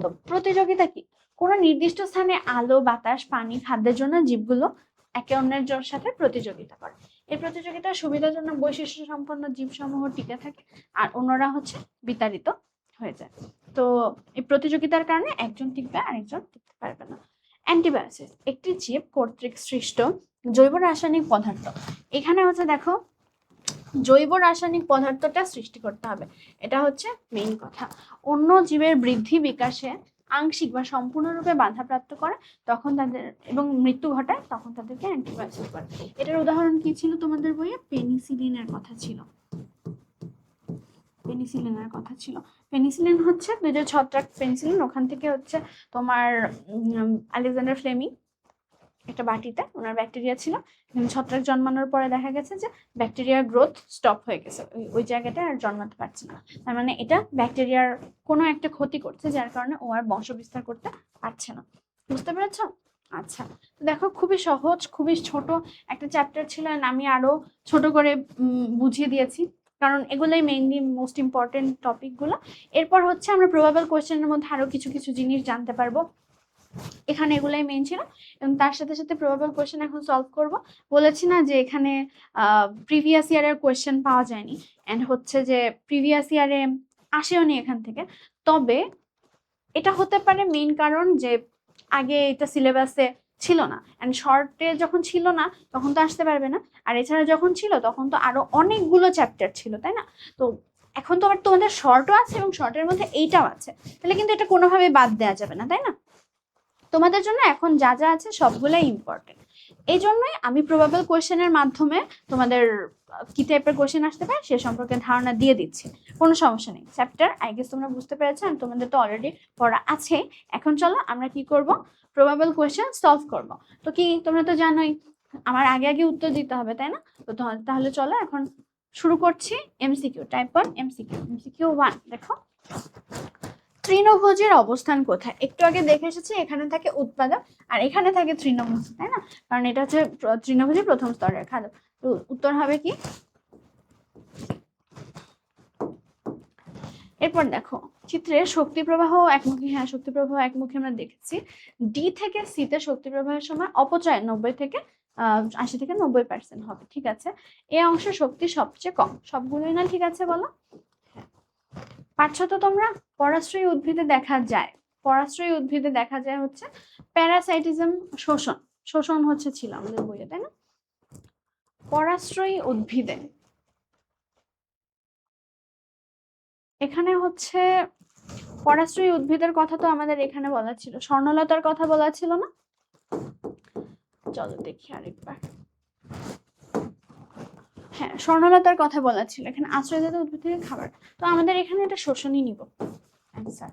তো প্রতিযোগিতা কি, কোনো নির্দিষ্ট স্থানে আলো, বাতাস, পানি, খাদ্যের জন্য জীবগুলো একে অন্যের সাথে প্রতিযোগিতা করে। এই প্রতিযোগিতার সুবিধার জন্য বৈশিষ্ট্য সম্পন্ন জীবসমূহ টিকে থাকে আর অন্যরা হচ্ছে বিতাড়িত হয়ে যায়। তো এই প্রতিযোগিতার কারণে একজন টিকবে আরেকজন টিকতে পারবে না। অ্যান্টিবায়োসিস একটি জীব কর্তৃক সৃষ্ট জৈব রাসায়নিক পদার্থ। এখানে হচ্ছে দেখো জৈব রাসায়নিক পদার্থটা সৃষ্টি করতে হবে, এটা হচ্ছে মেইন কথা। অন্য জীবের বৃদ্ধি বিকাশে আংশিক বা সম্পূর্ণরূপে বাধাপ্রাপ্ত করে তখন তাদের এবং মৃত্যু ঘটায়, তখন তাদেরকে অ্যান্টিবায়োটিক বলে। এটার উদাহরণ কি ছিল তোমাদের বইয়ে, পেনিসিলিনের কথা ছিল, পেনিসিলিনের কথা ছিল। পেনিসিলিন হচ্ছে দুই যে ছত্রাক পেনিসিলিন, ওখান থেকে হচ্ছে তোমার আলেকজান্ডার ফ্লেমিং একটা বাটিতে ওনার ব্যাকটেরিয়া ছিল, ছত্রাক জন্মানোর পরে দেখা গেছে যে ব্যাকটেরিয়ার গ্রোথ স্টপ হয়ে গেছে, ওই জায়গাটা আর জন্মাতে পারছে না, তার মানে এটা ব্যাকটেরিয়ার কোনো একটা ক্ষতি করছে, যার কারণে ও আর বংশ বিস্তার করতে পারছে না। বুঝতে পেরেছ? আচ্ছা, দেখো খুবই সহজ, খুবই ছোট একটা চ্যাপ্টার ছিল, আমি আরো ছোট করে বুঝিয়ে দিয়েছি, কারণ এগুলোই মেইনলি মোস্ট ইম্পর্টেন্ট টপিকগুলো। এরপর হচ্ছে আমরা প্রবাবল কোয়েশ্চেনের মধ্যে আরো কিছু কিছু জিনিস জানতে পারবো, এখানে এগুলাই মেইন ছিল, এবং তার সাথে সাথে প্রবাবল কোয়েশ্চেন এখন সলভ করব। বলেছি না যে এখানে প্রিভিয়াস ইয়ারের কোয়েশ্চেন পাওয়া যায়নি, এন্ড হচ্ছে যে প্রিভিয়াস ইয়ারে আসেও নি এখান থেকে, তবে এটা হতে পারে মেইন কারণ যে আগে এটা সিলেবাসে ছিল না, এন্ড শর্টে যখন ছিল না তখন তো আসতে পারবে না, আর এছাড়া যখন ছিল তখন তো আরো অনেকগুলো চ্যাপ্টার ছিল, তাই না? তো এখন তো আবার তোমাদের শর্টও আছে এবং শর্টের মধ্যে এইটাও আছে, তাহলে কিন্তু এটা কোনোভাবে বাদ দেওয়া যাবে না, তাই না? তোমাদের জন্য এখন যা যা আছে সবগুলাই ইম্পর্টেন্ট, এই জন্যই আমি প্রবাবল কোয়েশ্চেনের মাধ্যমে তোমাদের কি টাইপের কোয়েশ্চেন আসতে পারে সে সম্পর্কে ধারণা দিয়ে দিচ্ছি, কোনো সমস্যা নেই। চ্যাপ্টার আই গেস তোমরা বুঝতে পেরেছো, আর তোমাদের তো অলরেডি পড়া আছে। এখন চলো আমরা কি করব, প্রবাবল কোয়েশ্চেন সলভ করব। তো কি তোমরা তো জানোই আমার আগে আগে উত্তর দিতে হবে, তাই না? তো তাহলে চলো এখন শুরু করছি। MCQ type 1 MCQ. এমসিকিউ 1 দেখো, তৃণভোজীর অবস্থান কোথায়? একটু আগে দেখে এসেছি এখানে থাকে উৎপাদক আর এখানে থাকে তৃণভোজী, তাই না? কারণ এটা হচ্ছে তৃণভোজী প্রথম স্তরের খাদ্য। তো উত্তর হবে কি? এরপর দেখো চিত্রে শক্তি প্রবাহ একমুখী, হ্যাঁ শক্তি প্রবাহ একমুখী আমরা দেখেছি। ডি থেকে সি তে শক্তি প্রবাহের সময় অপচয় 90 থেকে 80 থেকে 90% হবে, ঠিক আছে। এই অংশের শক্তি সবচেয়ে কম, সবগুলোই না ঠিক আছে বলো? পাচ্ছ তো তোমরা? পরাশ্রয়ী উদ্ভিদে দেখা যায়, পরাশ্রয়ী উদ্ভিদে দেখা যায় হচ্ছে প্যারাসাইটিজম, শোষণ, শোষণ হচ্ছে ছিল আমাদের বইয়ে, তাই না? পরাশ্রয়ী উদ্ভিদে এখানে হচ্ছে পরাশ্রয়ী উদ্ভিদের কথা তো আমাদের এখানে বলা ছিল, স্বর্ণলতার কথা বলা ছিল না? চলো দেখি আরেকবার। হ্যাঁ স্বর্ণলতার কথা বলা ছিল, এখানে আশ্রয়জাত উদ্ভিদ থেকে খাবার, তো আমাদের এখানে এটা শোষণই নিব অ্যান্সার।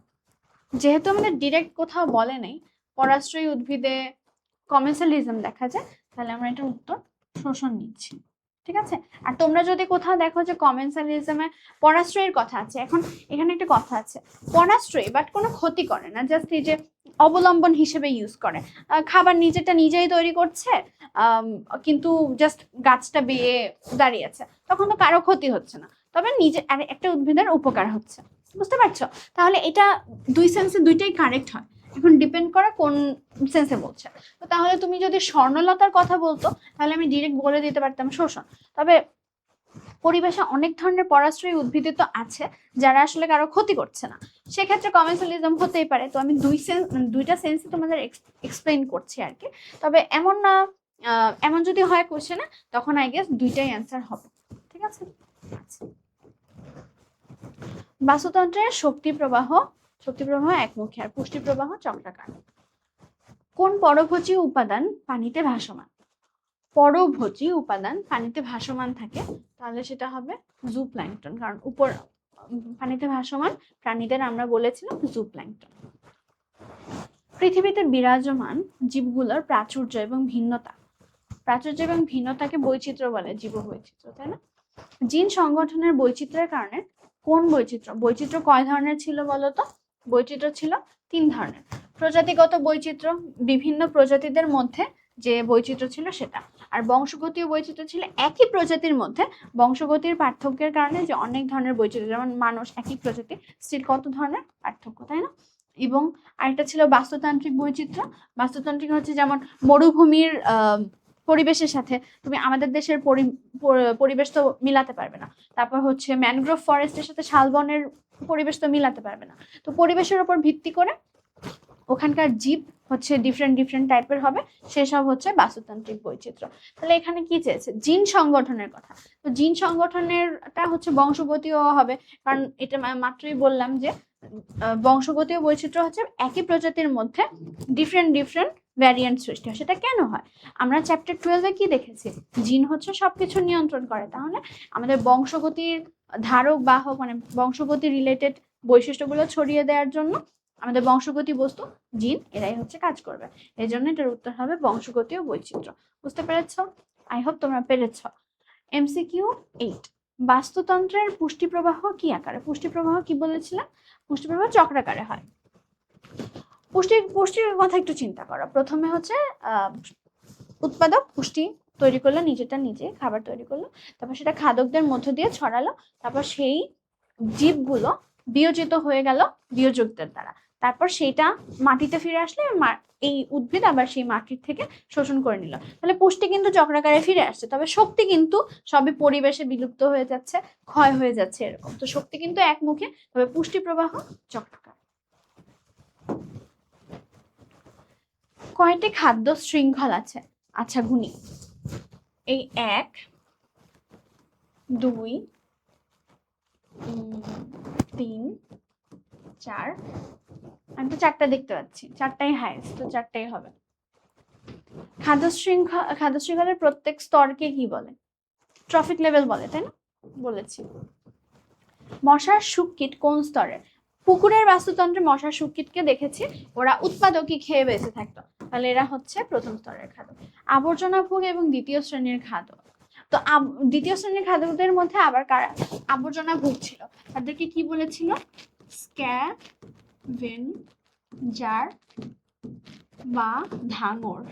যেহেতু আমাদের ডিরেক্ট কোথাও বলে নাই পরাশ্রয়ী উদ্ভিদে কমেন্সালিজম দেখা যায়, তাহলে আমরা এটা উত্তর শোষণ নিচ্ছি, ঠিক আছে। আর তোমরা যদি কোথাও দেখো যে কমেন্সালিজমে পরাশ্রয়ের কথা আছে, এখন এখানে একটা কথা আছে, পরাশ্রয়ী বাট কোনো ক্ষতি করে না, জাস্ট এই যে অবলম্বন হিসেবে ইউজ করে, খাবার নিজেটা নিজেই তৈরি করছে, কিন্তু জাস্ট গাছটা বেয়ে দাঁড়িয়ে আছে, তখন তো কারো ক্ষতি হচ্ছে না, তবে নিজে একটা উদ্ভিদের উপকার হচ্ছে, বুঝতে পারছো? তাহলে এটা দুই সেন্সে দুইটাই কারেক্ট হয়, এখন ডিপেন্ড করে কোন সেন্সে বলছে। তো তাহলে তুমি যদি স্বর্ণলতার কথা বলতো তাহলে আমি ডিরেক্ট বলে দিতে পারতাম শোষণ। তবে পরিবেশে অনেক ধরনের পরাশ্রয়ী উদ্ভিদ তো আছে যারা আসলে কারো ক্ষতি করছে না, সেক্ষেত্রে কমেন্সালিজম হতেই পারে। তো আমি দুইটা সেন্সে তোমাদের এক্সপ্লেইন করছি আর কি। তবে এমন না, এমন যদি হয় কোশ্চেনে তখন আই গেস দুইটাই অ্যান্সার হবে, ঠিক আছে। বাস্তুতন্ত্রের শক্তি প্রবাহ একমুখী আর পুষ্টি প্রবাহ চক্রাকার। কোন পরভোজী উপাদান পানিতে ভাসমান? পরভোজী উপাদান পানিতে ভাসমান থাকে, তাহলে সেটা হবে জুপ্ল্যাঙ্কটন, কারণ উপর পানিতে ভাসমান প্রাণীদের আমরা বলেছিলাম জুপ্ল্যাঙ্কটন। পৃথিবীতে বিরাজমান জীবগুলোর প্রাচুর্য এবং ভিন্নতাকে বৈচিত্র্য বলে, জীববৈচিত্র্য, তাই না? জিন সংগঠনের বৈচিত্র্যের কারণে কোন বৈচিত্র্য কয় ধরনের ছিল বলতো? বৈচিত্র্য ছিল 3 ধরনের। প্রজাতিগত বৈচিত্র্য, বিভিন্ন প্রজাতিদের মধ্যে যে বৈচিত্র্য ছিল সেটা, আর বংশগতীয় বৈচিত্র্য ছিল একই প্রজাতির মধ্যে বংশগতির পার্থক্যের কারণে যে অনেক ধরনের বৈচিত্র্য, যেমন মানুষ একই প্রজাতি, স্টিল কত ধরনের পার্থক্য, তাই না? এবং আরেকটা ছিল বাস্তুতান্ত্রিক বৈচিত্র্য। বাস্তুতান্ত্রিক হচ্ছে যেমন মরুভূমির পরিবেশের সাথে তুমি আমাদের দেশের পরিবেশ তো মিলাতে পারবে না, তারপর হচ্ছে ম্যানগ্রোভ ফরেস্টের সাথে শালবনের পরিবেশ তো মিলাতে পারবে না, তো পরিবেশের উপর ভিত্তি করে ওখানকার জীব হচ্ছে ডিফারেন্ট টাইপের হবে, সেসব হচ্ছে বাস্তুতান্ত্রিক বৈচিত্র্য। তাহলে এখানে কি চেয়েছে? জিন সংগঠনের কথা। তো জিন সংগঠনেরটা হচ্ছে বংশগতীয় হবে, কারণ এটা মাত্রই বললাম যে বংশগতীয় বৈচিত্র্য হচ্ছে একই প্রজাতির মধ্যে ডিফারেন্ট ভ্যারিয়েন্ট সৃষ্টি হয়। সেটা কেন হয়? আমরা চ্যাপ্টার 12-এ কি দেখেছি? জিন হচ্ছে সবকিছু নিয়ন্ত্রণ করে, তাহলে আমাদের বংশগতির ধারক বাহক মানে বংশগতি রিলেটেড বৈশিষ্ট্যগুলো ছড়িয়ে দেওয়ার জন্য আমাদের বংশগতি বস্তু জিন এরাই হচ্ছে কাজ করবে। এই জন্য এটার উত্তর হবে বংশগতীয় বৈচিত্র্য। বুঝতে পেরেছ? আই হোপ তোমরা পেরেছ। এমসিকিউ 8, বাস্তুতন্ত্রের পুষ্টি প্রবাহ কি আকারে? পুষ্টি প্রবাহ কি বলেছিলাম? পুষ্টি প্রবাহ চক্রাকারে হয়। পুষ্টির কথা একটু চিন্তা করো। প্রথমে হচ্ছে উৎপাদক পুষ্টি তৈরি করলো, নিজেটা নিজে খাবার তৈরি করলো, তারপর সেটা খাদকদের মধ্য দিয়ে ছড়ালো, তারপর সেই জীবগুলো বিয়োজিত হয়ে গেল বিয়োজকদের দ্বারা, তারপর সেটা মাটিতে ফিরে আসলে এই উদ্ভিদ আবার সেই মাটির থেকে শোষণ করে নিল। তাহলে পুষ্টি কিন্তু চক্রাকারে ফিরে আসছে, তবে শক্তি কিন্তু সবই পরিবেশে বিলুপ্ত হয়ে যাচ্ছে, ক্ষয় হয়ে যাচ্ছে এরকম। তো শক্তি কিন্তু একমুখী, তবে পুষ্টি প্রবাহ চক্রাকার। কয়টি খাদ্য শৃঙ্খল আছে? আচ্ছা গুনি, এই 1 2 3 4, আমি তো 4টা দেখতে পাচ্ছি, 4টাই হাইয়েস্ট, তো 4টাই হবে। খাদ্য শৃঙ্খলের প্রত্যেক স্তরকে কি বলে? ট্রফিক লেভেল বলে, তাই না? বলেছি। মশার শুককিট কোন স্তরের? পুকুরের বাস্তুতন্ত্রে মশার শুককিটকে দেখেছি ওরা উৎপাদকই খেয়ে বেঁচে থাকতো, তাহলে এরা হচ্ছে প্রথম স্তরের খাদ্য। আবর্জনা ভোগ এবং দ্বিতীয় শ্রেণীর খাদ্য। তো দ্বিতীয় শ্রেণীর খাদ্যদের মধ্যে আবার কারা আবর্জনা ভোগ ছিল? তাদেরকে কি বলেছিল? স্ক্যাভেঞ্জার বা ধাঙর।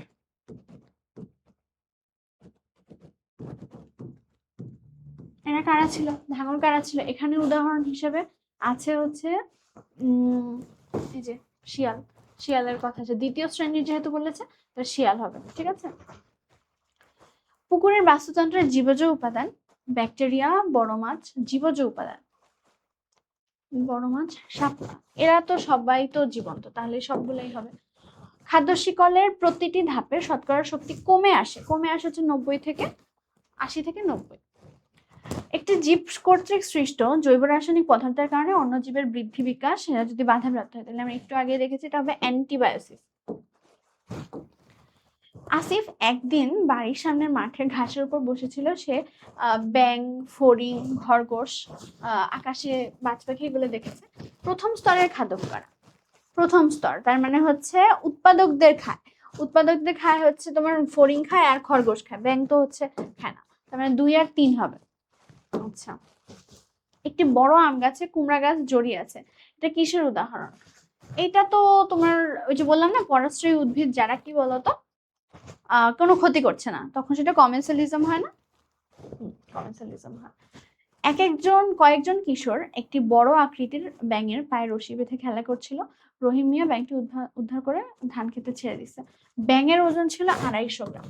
এরা কারা ছিল? ধাঙর কারা ছিল? এখানে উদাহরণ হিসেবে আছে হচ্ছে এই যে শিয়াল, শিয়ালের কথা আছে। দ্বিতীয় শ্রেণীর যেহেতু বলেছে শিয়াল হবে, ঠিক আছে। পুকুরের বাস্তুতন্ত্রের জীবজ উপাদান, ব্যাকটেরিয়া, বড় মাছ। জীবজ উপাদান, বড় মাছ, শাপলা, এরা তো সবাই তো জীবন্ত, তাহলে সবগুলোই হবে। খাদ্য শিকলের প্রতিটি ধাপে শতকরা শক্তি কমে আসে হচ্ছে 90 থেকে 80 থেকে 90। একটি জীব কর্তৃক সৃষ্ট জৈব রাসায়নিক পদার্থের কারণে অন্য জীবের বৃদ্ধি বিকাশ এরা যদি বাধাপ্রাপ্ত হয়, তাহলে আমরা একটু আগে দেখেছি এটা হবে অ্যান্টিবায়োসিস। আসিফ একদিন বাড়ির সামনের মাঠের ঘাসের উপর বসেছিল। সে ব্যাং, ফড়িং, খরগোশ, আকাশে বাজ পাখি এগুলো দেখেছে। প্রথম স্তরের খাদ্য কারা? প্রথম স্তর, তার মানে হচ্ছে উৎপাদকদের খায়। উৎপাদকদের খায় হচ্ছে তোমার ফড়িং খায় আর খরগোশ খায়, ব্যাং তো হচ্ছে খায় না, তার মানে 2 আর 3 হবে। আচ্ছা, একটি বড় আম গাছে কুমড়া গাছ জড়িয়ে আছে, এটা কিসের উদাহরণ? এটা তো তোমার ওই যে বললাম না পরাশ্রয়ী উদ্ভিদ যারা, কি বলতো কোনো ক্ষতি করছে না, তখন সেটা কমেন্সালিজম হয় না? কমেন্সালিজম হয়। কয়েকজন কিশোর একটি বড় আকৃতির ব্যাঙের পায়ে রশি বেঁধে খেলা করছিল। রহিম মিয়া ব্যাঙটি উদ্ধার করে ধান খেতে ছেড়ে দিচ্ছে। ব্যাঙের ওজন ছিল 250 গ্রাম।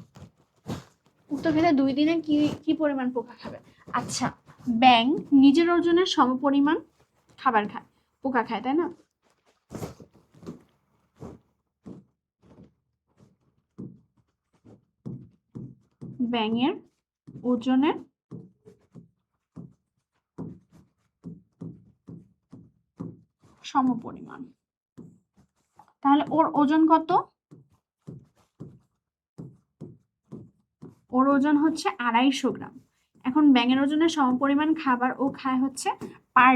উক্ত খেতে 2 দিনে কি পরিমাণ পোকা খাবে? আচ্ছা, ব্যাঙ নিজের ওজনের সমপরিমাণ খাবার খায়, পোকা খায়, তাই না? ব্যাঙের ওজনের সমপরিমাণ, তাহলে ওর ওজন কত? ওর ওজন হচ্ছে 250 গ্রাম। এখন ব্যাঙের ওজনের সমপরিমাণ খাবার ও খায় হচ্ছে পার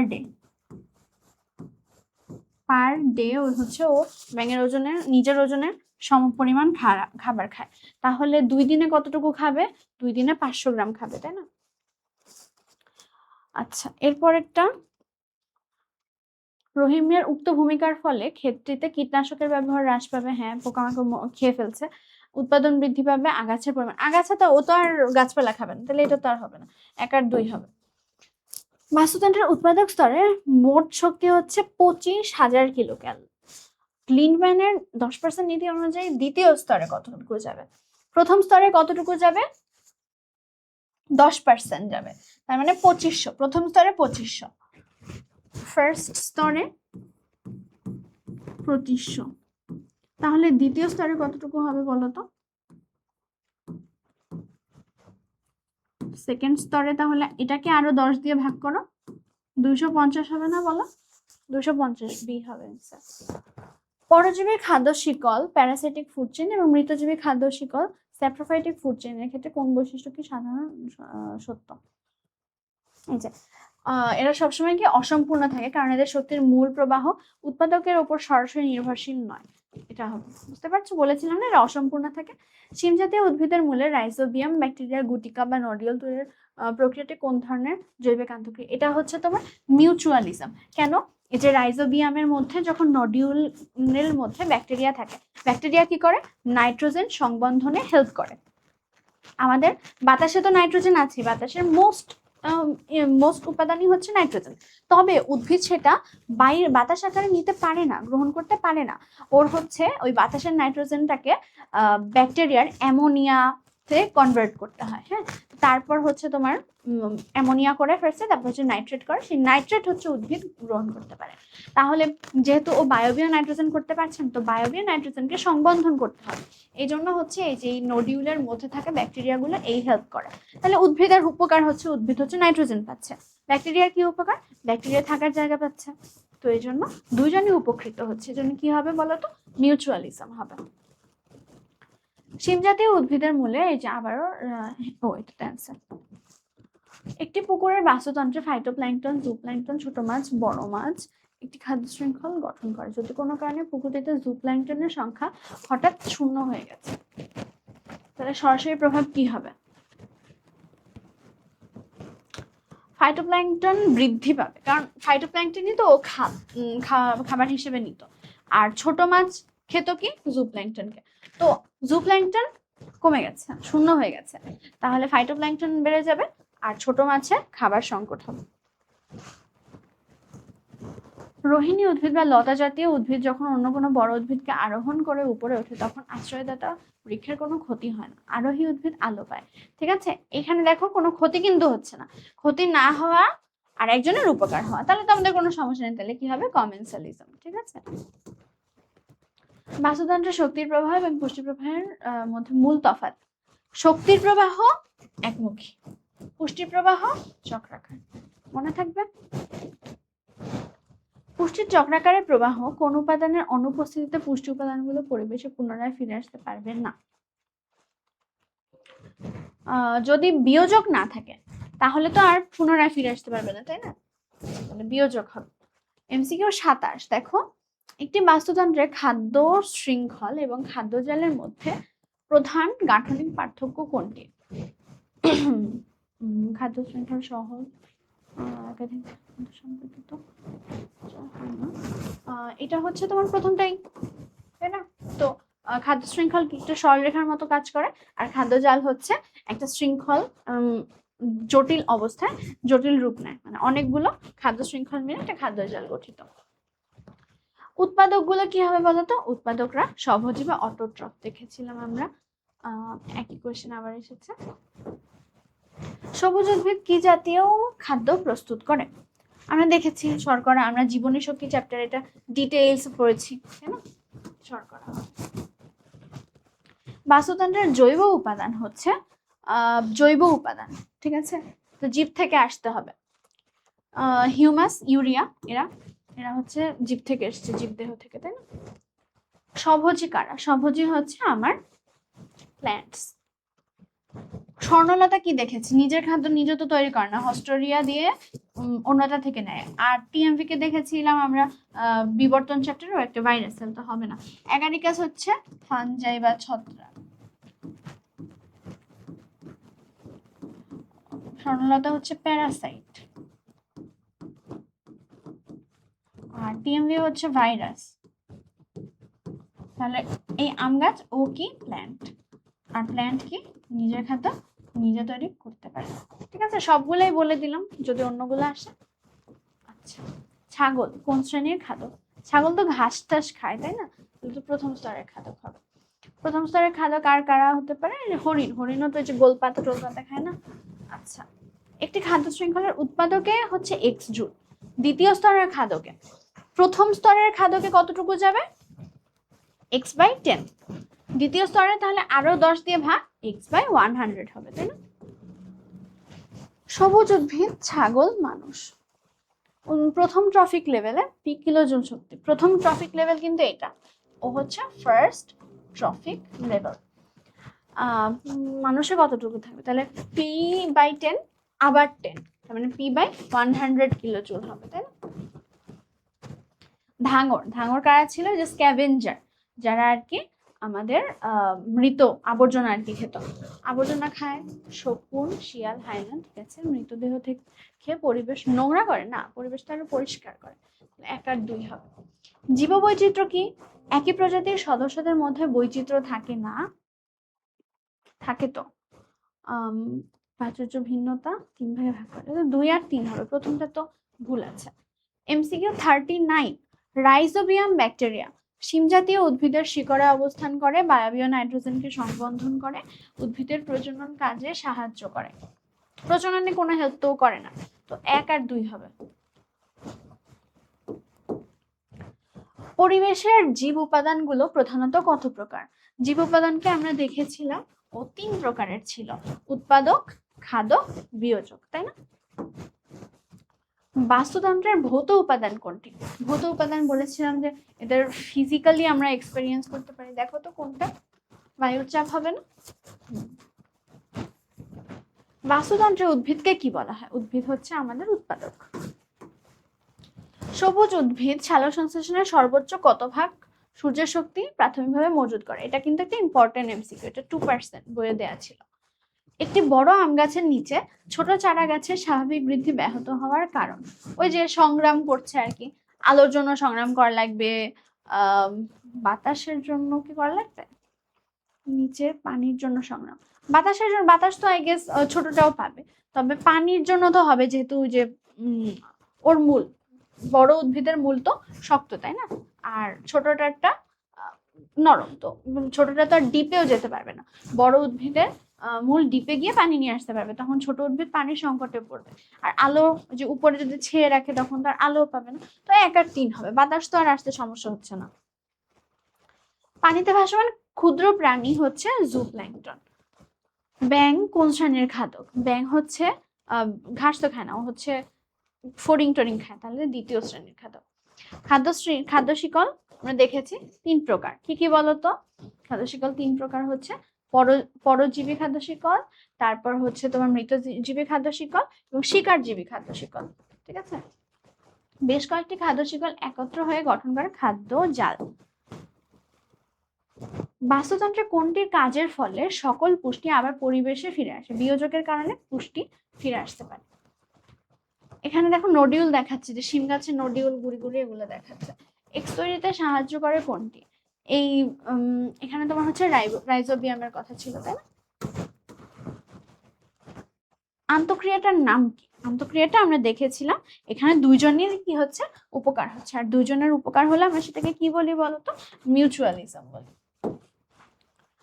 ডে ও হচ্ছে ও ব্যাঙের ওজনের নিজের ওজনের সমপরিমাণ খাবার খায়, তাহলে 2 দিনে কতটুকু খাবে? 2 দিনে 500 গ্রাম খাবে, তাই না? আচ্ছা, এরপর একটা, রহিমের উক্ত ভূমিকার ফলে ক্ষেত্রটিতে কীটনাশকের ব্যবহার হ্রাস পাবে। হ্যাঁ, পোকামাকড় খেয়ে ফেলছে। উৎপাদন বৃদ্ধি পাবে, আগাছার পরিমাণ, আগাছা তো ও তো আর গাছপালা খাবে না, তাহলে এটা তো আর হবে না, 1 আর 2 হবে। বাস্তুতন্ত্রের উৎপাদক স্তরে মোট শক্তি হচ্ছে 25,000 কিলোক্যাল। লিন্ডম্যানের 10% নীতি অনুযায়ী দ্বিতীয় স্তরে কতটুকু যাবে? প্রথম স্তরে কতটুকু যাবে? 10% যাবে, তার মানে 2500। প্রথম স্তরে 2500, ফার্স্ট স্তরে 2500, তাহলে দ্বিতীয় স্তরে কতটুকু হবে বলতো? সেকেন্ড স্তরে তাহলে এটাকে আরো 10 দিয়ে ভাগ করো, 250 হবে না বলো? 250 বি হবে आंसर। পরজীবীর খাদ্য শিকল প্যারাসাইটিক ফুড চেইন এবং মৃতজীবী খাদ্য শিকল স্যাপ্রোফাইটিক ফুড চেইনের ক্ষেত্রে কোন বৈশিষ্ট্য কি সাধারণ সত্য? এই যে এরা সবসময় কি অসম্পূর্ণ থাকে, কারণ এদের শক্তির মূল প্রবাহ উৎপাদকের উপর সরাসরি নির্ভরশীল নয়। এটা হবে, বুঝতে পারছো? বলেছিলাম না এরা অসম্পূর্ণ থাকে। শিম জাতীয় উদ্ভিদের মূলে রাইজোবিয়াম ব্যাকটেরিয়ার গুটিকা বা নডিউল তৈরির প্রক্রিয়াটি কোন ধরনের জৈবিক আন্তঃক্রিয়া? এটা হচ্ছে তোমার মিউচুয়ালিজম। কেন? এই যে রাইজোবিয়ামের মধ্যে যখন নডিউলের মধ্যে ব্যাকটেরিয়া থাকে, ব্যাকটেরিয়া কি করে? নাইট্রোজেন সংবন্ধনে হেল্প করে। আমাদের বাতাসে তো নাইট্রোজেন আছে, বাতাসের মোস্ট উপাদানই হচ্ছে নাইট্রোজেন, তবে উদ্ভিদ সেটা বাইরে বাতাস আকারে নিতে পারে না, গ্রহণ করতে পারে না। ওর হচ্ছে ওই বাতাসের নাইট্রোজেনটাকে ব্যাকটেরিয়ার অ্যামোনিয়াতে কনভার্ট করতে হয়। হ্যাঁ, তারপর হচ্ছে তোমার অ্যামোনিয়া করে ফেলছে, তারপর হচ্ছে নাইট্রেট করে, সেই নাইট্রেট হচ্ছে উদ্ভিদ গ্রহণ করতে পারে। তাহলে যেহেতু ও বায়বীয় নাইট্রোজেন করতে পারছেন, তো বায়বীয় নাইট্রোজেনকে সংবন্ধন করতে হবে, এই জন্য হচ্ছে এই যে নডিউলের মধ্যে থাকা ব্যাকটেরিয়াগুলো এই হেল্প করে। তাহলে উদ্ভিদের উপকার হচ্ছে, উদ্ভিদ হচ্ছে নাইট্রোজেন পাচ্ছে, ব্যাকটেরিয়ার কি উপকার? ব্যাকটেরিয়া থাকার জায়গা পাচ্ছে, তো এই জন্য দুইজনই উপকৃত হচ্ছে। এই জন্য কি হবে বলতো? মিউচুয়ালিজম হবে। শিম জাতীয় উদ্ভিদের মূলে এই যে আবারও এটা অ্যান্সার। একটি পুকুরের বাস্তুতন্ত্রে ফাইটোপ্ল্যাঙ্কটন, জুপ্ল্যাঙ্কটন, ছোট মাছ, বড় মাছ একটি খাদ্য শৃঙ্খল গঠন করে। যদি কোনো কারণে পুকুরটিতে জুপ্ল্যাঙ্কটনের সংখ্যা হঠাৎ শূন্য হয়ে গেছে, তাহলে সরাসরি প্রভাব কি হবে? ফাইটোপ্ল্যাঙ্কটন বৃদ্ধি পাবে, কারণ ফাইটোপ্ল্যাঙ্কটনই তো খাবার হিসেবে নিত, আর ছোট মাছ খেত কি জুপ্ল্যাঙ্কটনকে, তো জুপ্ল্যাঙ্কটন কমে গেছে, শূন্য হয়ে গেছে, তাহলে ফাইটোপ্ল্যাঙ্কটন বেড়ে যাবে আর ছোট মাছের খাবার সংকট হবে। রোহিণী উদ্ভিদ বা লতা জাতীয় উদ্ভিদ যখন অন্য কোনো বড় উদ্ভিদকে আরোহণ করে উপরে ওঠে, তখন আশ্রয়দাতা বৃক্ষের কোনো ক্ষতি হয় না, আরোহী উদ্ভিদ আলো পায়। ঠিক আছে, এখানে দেখো কোনো ক্ষতি কিন্তু হচ্ছে না, ক্ষতি না হওয়া আর একজনের উপকার হওয়া, তাহলে তো আমাদের কোনো সমস্যা নেই, তাহলে কি হবে? কমেন্সালিজম। ঠিক আছে, বাস্তুতন্ত্রের শক্তির প্রবাহ এবং পুষ্টি প্রবাহের মধ্যে মূল তফাৎ। শক্তির প্রবাহ একমুখী, পুষ্টির প্রবাহ চক্রাকার, মনে থাকবে। পুষ্টির চক্রাকারের প্রবাহ কোন উপাদানের অনুপস্থিতিতে পুষ্টি উপাদানগুলো পরিবেশে পুনরায় ফিরে আসতে পারবে না। যদি বিয়োজক না থাকে তাহলে তো আর পুনরায় ফিরে আসতে পারবে না, তাই না? মানে বিয়োজক হবে। এমসিকিউ 27 দেখো, একটি বাস্তুতন্ত্রে খাদ্য শৃঙ্খল এবং খাদ্য জালের মধ্যে প্রধান গাঠনিক পার্থক্য কোনটি? খাদ্য শৃঙ্খল সহজ সম্পর্কিত, এটা হচ্ছে তোমার প্রথমটাই, তাই না? তো খাদ্য শৃঙ্খল একটা সরলরেখার মতো কাজ করে, আর খাদ্য জাল হচ্ছে একটা শৃঙ্খল জটিল অবস্থায় জটিল রূপ নেয়, মানে অনেকগুলো খাদ্য শৃঙ্খল মিলে একটা খাদ্য জাল গঠিত। উৎপাদকগুলো কি হবে বলতো? উৎপাদকরা স্বভোজী বা অটোট্রফ, দেখেছিলাম আমরা, একই কোয়েশ্চেন আবার এসেছে। সবুজ উদ্ভিদ কি জাতীয় খাদ্য প্রস্তুত করে? আমরা দেখেছি শর্করা, আমরা জীবনী শক্তি চ্যাপ্টার এটা ডিটেইলস পড়েছি, তাই না? শর্করা। বাস্তুতন্ত্রের জৈব উপাদান হচ্ছে জৈব উপাদান, ঠিক আছে, তো জীব থেকে আসতে হবে। হিউমাস, ইউরিয়া, এরা এরা হচ্ছে জীব থেকে এসছে, জীবদেহ থেকে, তাই না? স্বভোজী কারা? স্বভোজী হচ্ছে আমার প্ল্যান্টস। স্বর্ণলতা কি দেখেছি? নিজের খাদ্য নিজে তো তৈরি করে না, হস্টোরিয়া দিয়ে অন্যটা থেকে নেয়। আর টিএমভি কে দেখেছিলাম আমরা বিবর্তন চ্যাপ্টারও, একটা ভাইরাস সেল তো হবে না। অ্যাগারিকাস হচ্ছে ফানজাই বা ছত্রাক। স্বর্ণলতা হচ্ছে প্যারাসাইট, আর টিএমভি হচ্ছে ভাইরাস। তাহলে এই আম গাছ ও কি? প্ল্যান্ট। আর প্ল্যান্ট কি? নিজের খাদ্য নিজে তৈরি করতে পারে। ঠিক আছে, সবগুলাই বলে দিলাম, যদি অন্যগুলো আসে। আচ্ছা, ছাগল কোন শ্রেণীর খাদ্য? ছাগল তো ঘাস টাস খায়, তাই না? তো প্রথম স্তরের খাদ্য খাবে। প্রথম স্তরের খাদ্য কার কারা হতে পারে? হরিণ, হরিণও তো যে গোলপাতা টোলপাতা খায় না। আচ্ছা, একটি খাদ্য শৃঙ্খলের উৎপাদকে হচ্ছে এক্স জুল, দ্বিতীয় স্তরের খাদ্যকে, প্রথম স্তরের খাদ্যকে কতটুকু যাবে? x/10, দ্বিতীয় স্তরে তাহলে আরো 10 দিয়ে ভাগ, x/100 হবে, তাই না? সবুজ উদ্ভিদ, ছাগল, মানুষ প্রথম ট্রফিক লেভেলে পি কিলোজুল শক্তি। প্রথম ট্রফিক লেভেল কিন্তু এটা, ও হচ্ছে ফার্স্ট ট্রফিক লেভেল। মানুষের কতটুকু থাকবে? তাহলে p/10 আবার 10, তার মানে p/100 কিলোজুল হবে, তাই না? ধাঙর, ধাঙর কারা ছিল? যে স্ক্যাভেঞ্জার, যারা আর কি আমাদের মৃত আবর্জনা আর কি খেত, আবর্জনা খায়, শকুন, শিয়াল, হায়না, ঠিক আছে, মৃতদেহ থেকে খেয়ে পরিবেশ নোংরা করে না, পরিবেশটা আরো পরিষ্কার করে। 1 আর 2 হবে। জীববৈচিত্র্য কি? একই প্রজাতির সদস্যদের মধ্যে বৈচিত্র্য থাকে না, থাকে তো। প্রাচুর্য ভিন্নতা 3 ভাগে ভাগ করে, 2 আর 3 হবে, প্রথমটা তো ভুল আছে। এমসিকিউ 39, রাইজোবিয়াম ব্যাকটেরিয়া শিম জাতীয় উদ্ভিদের শিকড়ে অবস্থান করে, বায়বীয় নাইট্রোজেনকে সংবন্ধন করে, উদ্ভিদের প্রজনন কাজে সাহায্য করে। প্রজননে কোনো হেল্প তো করে না, তো 1 আর 2 হবে। পরিবেশের জীব উপাদানগুলো প্রধানত কত প্রকার? জীব উপাদানকে আমরা দেখেছিলাম ও 3 প্রকারের ছিল, উৎপাদক, খাদক, বিয়োজক, তাই না? বাস্তুতন্ত্রের ভৌত উপাদান কোনটি? ভৌত উপাদান বলেছিলাম যে এদের ফিজিক্যালি আমরা এক্সপেরিয়েন্স করতে পারি, দেখো তো কোনটা? বায়ুর চাপ হবে না? বাস্তুতন্ত্রে উদ্ভিদকে কি বলা হয়? উদ্ভিদ হচ্ছে আমাদের উৎপাদক। সবুজ উদ্ভিদ সালোক সংশ্লেষণের সর্বোচ্চ কত ভাগ সূর্যের শক্তি প্রাথমিকভাবে মজুত করে? এটা কিন্তু একটা ইম্পর্টেন্ট এমসিকিউ, এটা 2% বইয়ে দেওয়া ছিল। একটি বড় আম গাছের নিচে ছোট চারা গাছের স্বাভাবিক বৃদ্ধি ব্যাহত হওয়ার কারণ? ওই যে সংগ্রাম করছে আর কি, আলোর জন্য সংগ্রাম করা লাগবে, বাতাসের জন্য কি করা লাগবে, নিচে পানির জন্য সংগ্রাম, বাতাসের জন্য, বাতাস তো আই গেস ছোটটাও পাবে, তবে পানির জন্য তো হবে, যেহেতু যে ওর মূল, বড় উদ্ভিদের মূল তো শক্ত তাই না, আর ছোটটা একটা নরম, তো ছোটটা তো আর ডিপেও যেতে পারবে না, বড় উদ্ভিদের মূল ডিপে গিয়ে পানি নিয়ে আসতে পারবে, তখন ছোট উদ্ভিদ পানির সংকটে পড়বে। আর আলো যে উপরে যদি ছেয়ে রাখে তখন তো আর আলো পাবে না, তো 1 আর 3 হবে, বাতাস তো আর আসতে সমস্যা হচ্ছে না। পানিতে ভাসমান ক্ষুদ্র প্রাণী হচ্ছে জুপ্ল্যাঙ্কটন। ব্যাং কোন শ্রেণীর খাদক? ব্যাং হচ্ছে ঘাস তো খায় না, ও হচ্ছে ফড়িং টরিং খায়, তাহলে 2য় শ্রেণীর খাদক। খাদ্য শিকল আমরা দেখেছি 3 প্রকার, কি কি বলতো? খাদ্য শিকল 3 প্রকার হচ্ছে পরজীবী খাদ্য শিকল, তারপর হচ্ছে তোমার মৃতজীবী খাদ্য শিকল এবং শিকারজীবী খাদ্য শিকল। ঠিক আছে, বেশ কয়েকটি খাদ্য শিকল একত্র হয়ে গঠন করে খাদ্য জাল। বাস্তুতন্ত্রে কোনটির কাজের ফলে সকল পুষ্টি আবার পরিবেশে ফিরে আসে? বিয়োজকের কারণে পুষ্টি ফিরে আসতে পারে। এখানে দেখো নোডিউল দেখাচ্ছে, যে শিম গাছের নোডিউল গুড়ি গুড়ি এগুলো দেখাচ্ছে। এক্স তৈরিতে সাহায্য করে কোনটি? এই এখানে তোমার হচ্ছে রাইজোবিয়ামের কথা ছিল তাই না? আন্তঃক্রিয়াটার নাম কি? আন্তঃক্রিয়াটা আমরা দেখেছিলাম, এখানে দুইজনের কি হচ্ছে উপকার হচ্ছে, আর দুইজনের উপকার হলে আমরা সেটাকে কি বলি বলতো? মিউচুয়ালিজম বলি।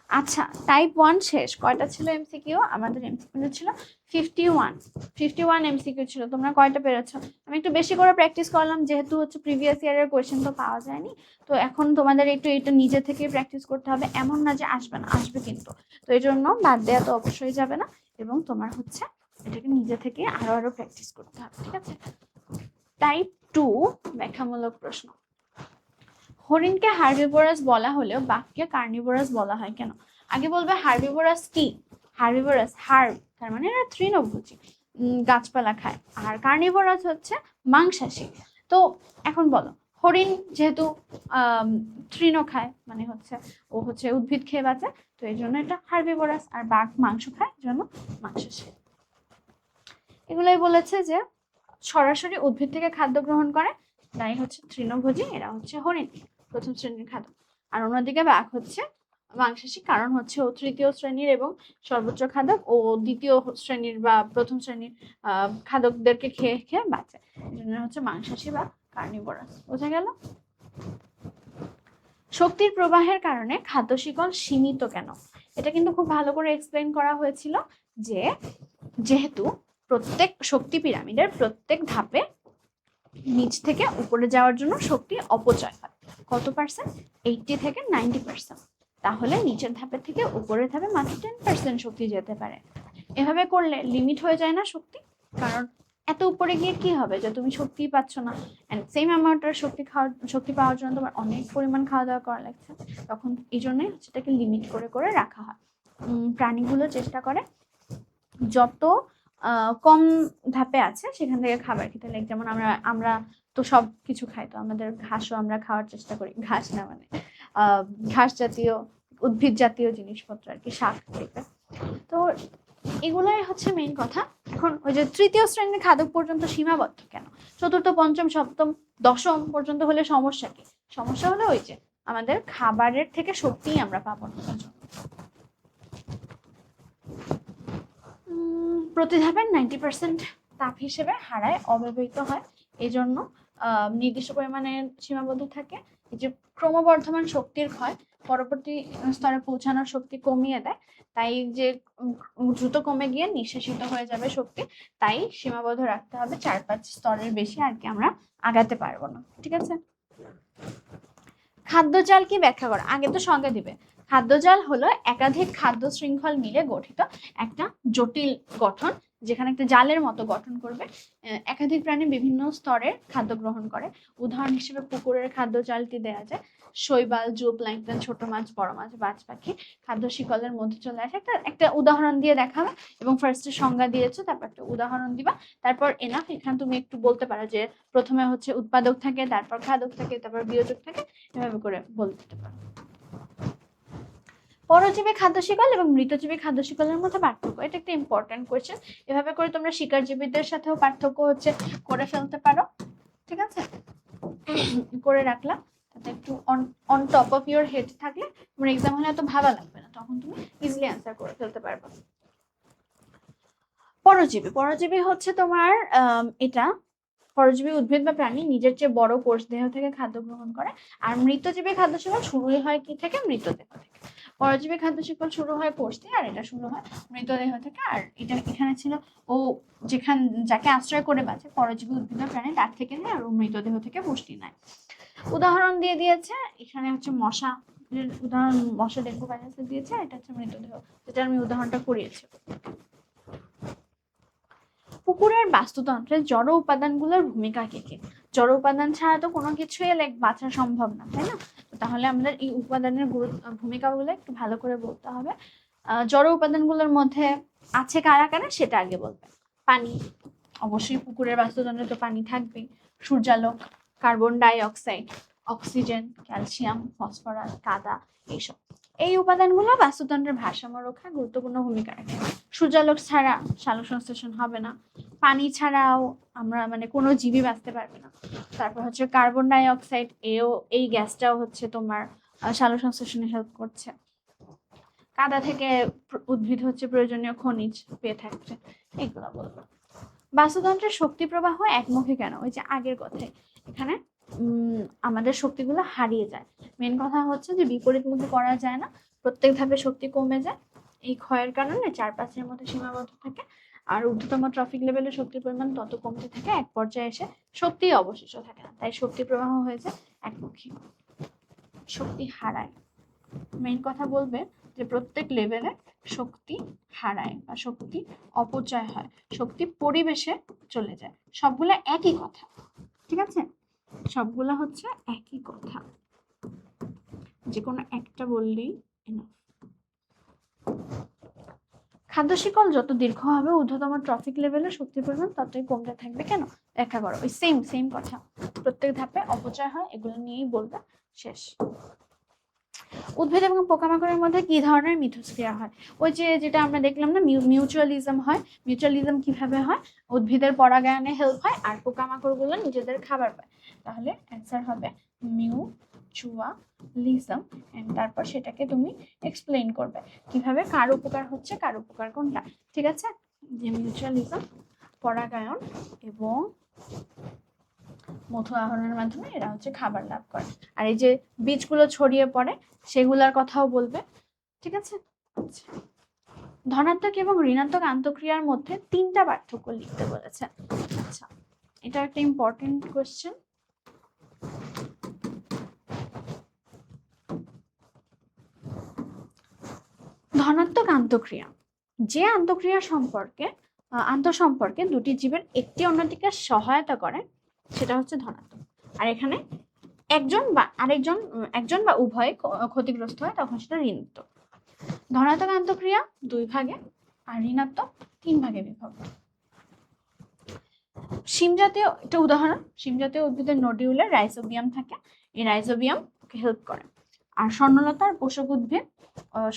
আচ্ছা, টাইপ 1 শেষ। কয়টা ছিল এমসিকিউ? আমাদের এমসিকিউ ছিল 51 এমসিকিউ ছিল। তোমরা কয়টা পেরেছো? আমি একটু বেশি করে প্র্যাকটিস করলাম, যেহেতু হচ্ছে প্রিভিয়াস ইয়ারের কোয়েশ্চেন তো পাওয়া যায়নি, তো এখন তোমাদের একটু এটা নিজে থেকে প্র্যাকটিস করতে হবে, এমন না যে আসবে না, আসবে কিন্তু। তো এই জন্য বাদ দেওয়া তো অবশ্যই যাবে না, এবং তোমার হচ্ছে এটাকে নিজে থেকে আরো প্র্যাকটিস করতে হবে, ঠিক আছে? টাইপ 2 ব্যাখ্যামূলক প্রশ্ন। হরিণকে হার্বিভোরাস বলা হলেও বাঘকে কার্নিভোরাস বলা হয় কেন? আগে বলবে হার্বিভোরাস কি? হার্বিভোরাস হার্ব তার মানে এরা তৃণভোজী, গাছপালা খায়, আর কার্নিভোরাস হচ্ছে মাংসাশী। তো এখন বলো, হরিণ যেহেতু তৃণ খায়, মানে হচ্ছে ও হচ্ছে উদ্ভিদ খেয়ে বাঁচে, তো এই জন্য এটা হার্বিভোরাস, আর বাঘ মাংস খায়, এই জন্য মাংসাশী। এগুলোই বলেছে যে সরাসরি উদ্ভিদ থেকে খাদ্য গ্রহণ করে, তাই হচ্ছে তৃণভোজী, এরা হচ্ছে হরিণ, প্রথম শ্রেণীর খাদ্য। আর অন্যদিকে বাঘ হচ্ছে মাংসাশী, কারণ হচ্ছে ও 3য় শ্রেণীর এবং সর্বোচ্চ খাদক, ও 2য় শ্রেণীর বা প্রথম শ্রেণীর খাদকদেরকে খেয়ে খেয়ে বাঁচে, এই জন্য হচ্ছে মাংসাশী বা কার্নিভোরাস। বোঝা গেল? শক্তির প্রবাহের কারণে খাদ্য শিকল সীমিত কেন? এটা কিন্তু খুব ভালো করে এক্সপ্লেন করা হয়েছিল, যে যেহেতু প্রত্যেক শক্তি পিরামিডের প্রত্যেক ধাপে নিচ থেকে উপরে যাওয়ার জন্য শক্তি অপচয় হয়, কত পার্সেন্ট? 80 থেকে 90%। তাহলে নিচের ধাপের থেকে উপরের ধাপে মাত্র 10% শক্তি যেতে পারে। এভাবে করলে লিমিট হয়ে যায় না শক্তি? কারণ এত উপরে গিয়ে কি হবে, যে তুমি শক্তি পাচ্ছ না, এন্ড সেম অ্যামাউন্টের শক্তি পাওয়ার জন্য তোমার অনেক পরিমাণ খাওয়া দাওয়া করা লাগছে, তখন এই জন্যই সেটাকে লিমিট করে করে রাখা হয়। প্রাণীগুলো চেষ্টা করে যত কম ধাপে আছে সেখান থেকে খাবার খেতে লাগে, যেমন আমরা তো সব কিছু খাই, তো আমাদের ঘাসও আমরা খাওয়ার চেষ্টা করি, ঘাস না মানে ঘাস জাতীয় উদ্ভিদ জাতীয় জিনিসপত্র আর কি, শাক টাইপের। তো এগুলাই হচ্ছে মেইন কথা। এখন ওই যে 3য় শ্রেণীর খাদক পর্যন্ত সীমাবদ্ধ কেন? 4র্থ, 5ম, 7ম, 10ম পর্যন্ত হলে সমস্যা কি? সমস্যা হলো ওই যে আমাদের খাবারের থেকে শক্তিই আমরা পাবো না। প্রতি ধাপের 90% তাপ হিসেবে হারায় অব্যবহৃত হয়, এই জন্য নির্দিষ্ট পরিমাণে সীমাবদ্ধ থাকে। এই যে ক্রমবর্ধমান শক্তির ক্ষয় পরবর্তী স্তরে পৌঁছানোর শক্তি কমিয়ে দেয়, তাই যে দ্রুত কমে গিয়ে নিঃশেষিত হয়ে যাবে শক্তি, তাই সীমাবদ্ধ রাখতে হবে, 4-5 স্তরের বেশি আর কি আমরা আগাতে পারবো না। ঠিক আছে, খাদ্যজাল কি ব্যাখ্যা করো? আগে তো সংজ্ঞা দিবে। খাদ্যজাল হলো একাধিক খাদ্য শৃঙ্খল মিলে গঠিত একটা জটিল গঠন, যেখানে একটা জালের মতো গঠন করবে, একাধিক প্রাণী বিভিন্ন স্তরের খাদ্য গ্রহণ করে। উদাহরণ হিসেবে পুকুরের খাদ্য জালটি দেওয়া যায়। শৈবাল, জুওপ্ল্যাঙ্কটন, ছোট মাছ, বড় মাছ, বাজ পাখি খাদ্য শিকলের মধ্যে চলে আসে। একটা উদাহরণ দিয়ে দেখাবে এবং ফার্স্টে সংজ্ঞা দিয়েছো, তারপর একটা উদাহরণ দিবা, তারপর এনাফ। এখানে তুমি একটু বলতে পারো যে প্রথমে হচ্ছে উৎপাদক থাকে, তারপর খাদক থাকে, তারপর বিয়োজক থাকে, এভাবে করে বলতে পারো। পরজীবী খাদ্য শিকল এবং মৃতজীবী খাদ্য শিকলের মধ্যে পার্থক্য, এটা একটা ইম্পর্টেন্ট কোয়েশ্চেন। এভাবে করে তোমরা শিকারজীবীদের সাথেও পার্থক্য হচ্ছে করে ফেলতে পারো, ঠিক আছে, করে রাখলাম, তাতে একটু on top of your head থাকলে তোমার এক্সাম হলে এত ভাবা লাগবে না, তখন তুমি ইজিলি অ্যান্সার করে ফেলতে পারবে। পরজীবী, পরজীবী হচ্ছে তোমার এটা পরজীবী উদ্ভিদ বা প্রাণী নিজের চেয়ে বড় কোষ দেহ থেকে খাদ্য গ্রহণ করে। আর মৃতজীবী খাদ্য শিকল শুরুই হয় কি থেকে? মৃতদেহ থেকে। পরজীবী খাদ্য শিকল শুরু হয় কোষ দিয়ে, আর এটা শুরু হয় মৃতদেহ থেকে। আর এটা এখানে ছিল ও যাকে আশ্রয় করে বাঁচে পরজীবী উদ্ভিদ বা প্রাণী, তার থেকে নেয়, আর মৃতদেহ থেকে পুষ্টি নেয়। উদাহরণ দিয়ে দিয়েছে এখানে হচ্ছে মশা, উদাহরণ মশা ডেঙ্গু ভাইরাস দিয়েছে, এটা হচ্ছে মৃতদেহ, যেটা আমি উদাহরণটা করিয়েছি। পুকুরের বাস্তুতন্ত্রে জড় উপাদানগুলোর ভূমিকা কি কি? জড় উপাদান ছাড়া তো কোনো কিছুই বাঁচা সম্ভব না, তাই না? তাহলে আমাদের এই উপাদানের ভূমিকাগুলো একটু ভালো করে বলতে হবে। জড় উপাদানগুলোর মধ্যে আছে কারা কারা সেটা আগে বলবে। পানি, অবশ্যই পুকুরের বাস্তুতন্ত্রে তো পানি থাকবেই। সূর্যালোক, carbon die oxide, oxygen, calcium, phosphorus, কাদা, এইসব এই উপাদানগুলো বাস্তুতন্ত্রের ভারসাম্য রক্ষায় গুরুত্বপূর্ণ ভূমিকা রাখে। সূর্যালোক ছাড়া সালোক সংশ্লেষণ হবে না, পানি ছাড়াও আমরা কোনো জীবই বাঁচতে পারবে না। তারপর হচ্ছে কার্বন ডাই অক্সাইড, এই গ্যাসটাও হচ্ছে তোমার সালোক সংশ্লেষণে হেল্প করছে। কাদা থেকে উদ্ভিদ হচ্ছে প্রয়োজনীয় খনিজ পেয়ে থাকছে, এগুলো বলবো। বাস্তুতন্ত্রের শক্তি প্রবাহ একমুখী কেন? ওই যে আগের কথায়, এখানে আমাদের শক্তিগুলো হারিয়ে যায়। মেন কথা হচ্ছে যে বিপরীতমুখী করা যায় না, প্রত্যেক ধাপে শক্তি কমে যায়। এই ক্ষয়ের কারণে চারপাশের মধ্যে সীমাবদ্ধ থাকে, আর ঊর্ধ্বতম ট্রফিক লেভেলে শক্তির পরিমাণ তত কমতে থাকে, এক পর্যায়ে এসে শক্তি অবশিষ্ট থাকে না, তাই শক্তি প্রবাহ হয়ে যায় একমুখী, শক্তি হারায়। মেইন কথা বলবে যে প্রত্যেক লেভেলে শক্তি হারায় বা শক্তি অপচয় হয়, শক্তি পরিবেশে চলে যায়, সবগুলো একই কথা, ঠিক আছে? সবগুলো হচ্ছে একই কথা, যে কোনো একটা বললেই এনাফ। খাদ্য শিকল যত দীর্ঘ হবে ঊর্ধ্বতম ট্রফিক লেভেলে শক্তির পরিমাণ ততই কমতে থাকবে। কেন? ব্যাখ্যা করো। ওই সেম কথা, প্রত্যেক ধাপে অপচয় হয়, এগুলো নিয়েই বলবে, শেষ। উদ্ভিদ এবং পোকামাকড়ের মধ্যে কি ধরনের মিথস্ক্রিয়া হয়? ওই যেটা আমরা দেখলাম না, মিউচুয়ালিজম হয়। মিউচুয়ালিজম কিভাবে হয়? উদ্ভিদের পরাগায়নে হেল্প হয়, আর পোকামাকড়গুলো নিজেদের খাবার পায়। তাহলে অ্যান্সার হবে মিউচুয়ালিজম, এন্ড তারপর সেটাকে তুমি এক্সপ্লেইন করবে কিভাবে, কার উপকার হচ্ছে, কার উপকার কোনটা, ঠিক আছে? যে মিউচুয়ালিজম, পরাগায়ন এবং মধু আহরণের মাধ্যমে এরা হচ্ছে খাবার লাভ করে, আর এই যে বীজগুলো ছড়িয়ে পড়ে সেগুলোর কথাও বলবে, ঠিক আছে? ধনাত্মক এবং ঋণাত্মক আন্তঃক্রিয়ার মধ্যে 3টা পার্থক্য লিখতে বলেছে। আচ্ছা, এটা একটা ইম্পর্টেন্ট কোশ্চেন। ধনাত্মক আন্তঃক্রিয়া, যে আন্তঃসম্পর্কে দুটি জীবের একটি অন্যটিকে সহায়তা করে সেটা হচ্ছে ধনাত্মক। আর এখানে একজন বা উভয় ক্ষতিগ্রস্ত হয় তখন সেটা ঋণাত্মক। ধনাত্মক আন্তঃক্রিয়া 2 ভাগে আর ঋণাত্মক 3 ভাগে বিভক্ত। শিম জাতীয় একটা উদাহরণ, শিম জাতীয় উদ্ভিদের নোডিউলে রাইজোবিয়াম থাকে, এই রাইজোবিয়াম হেল্প করে। আর স্বর্ণলতার পোষক উদ্ভিদ,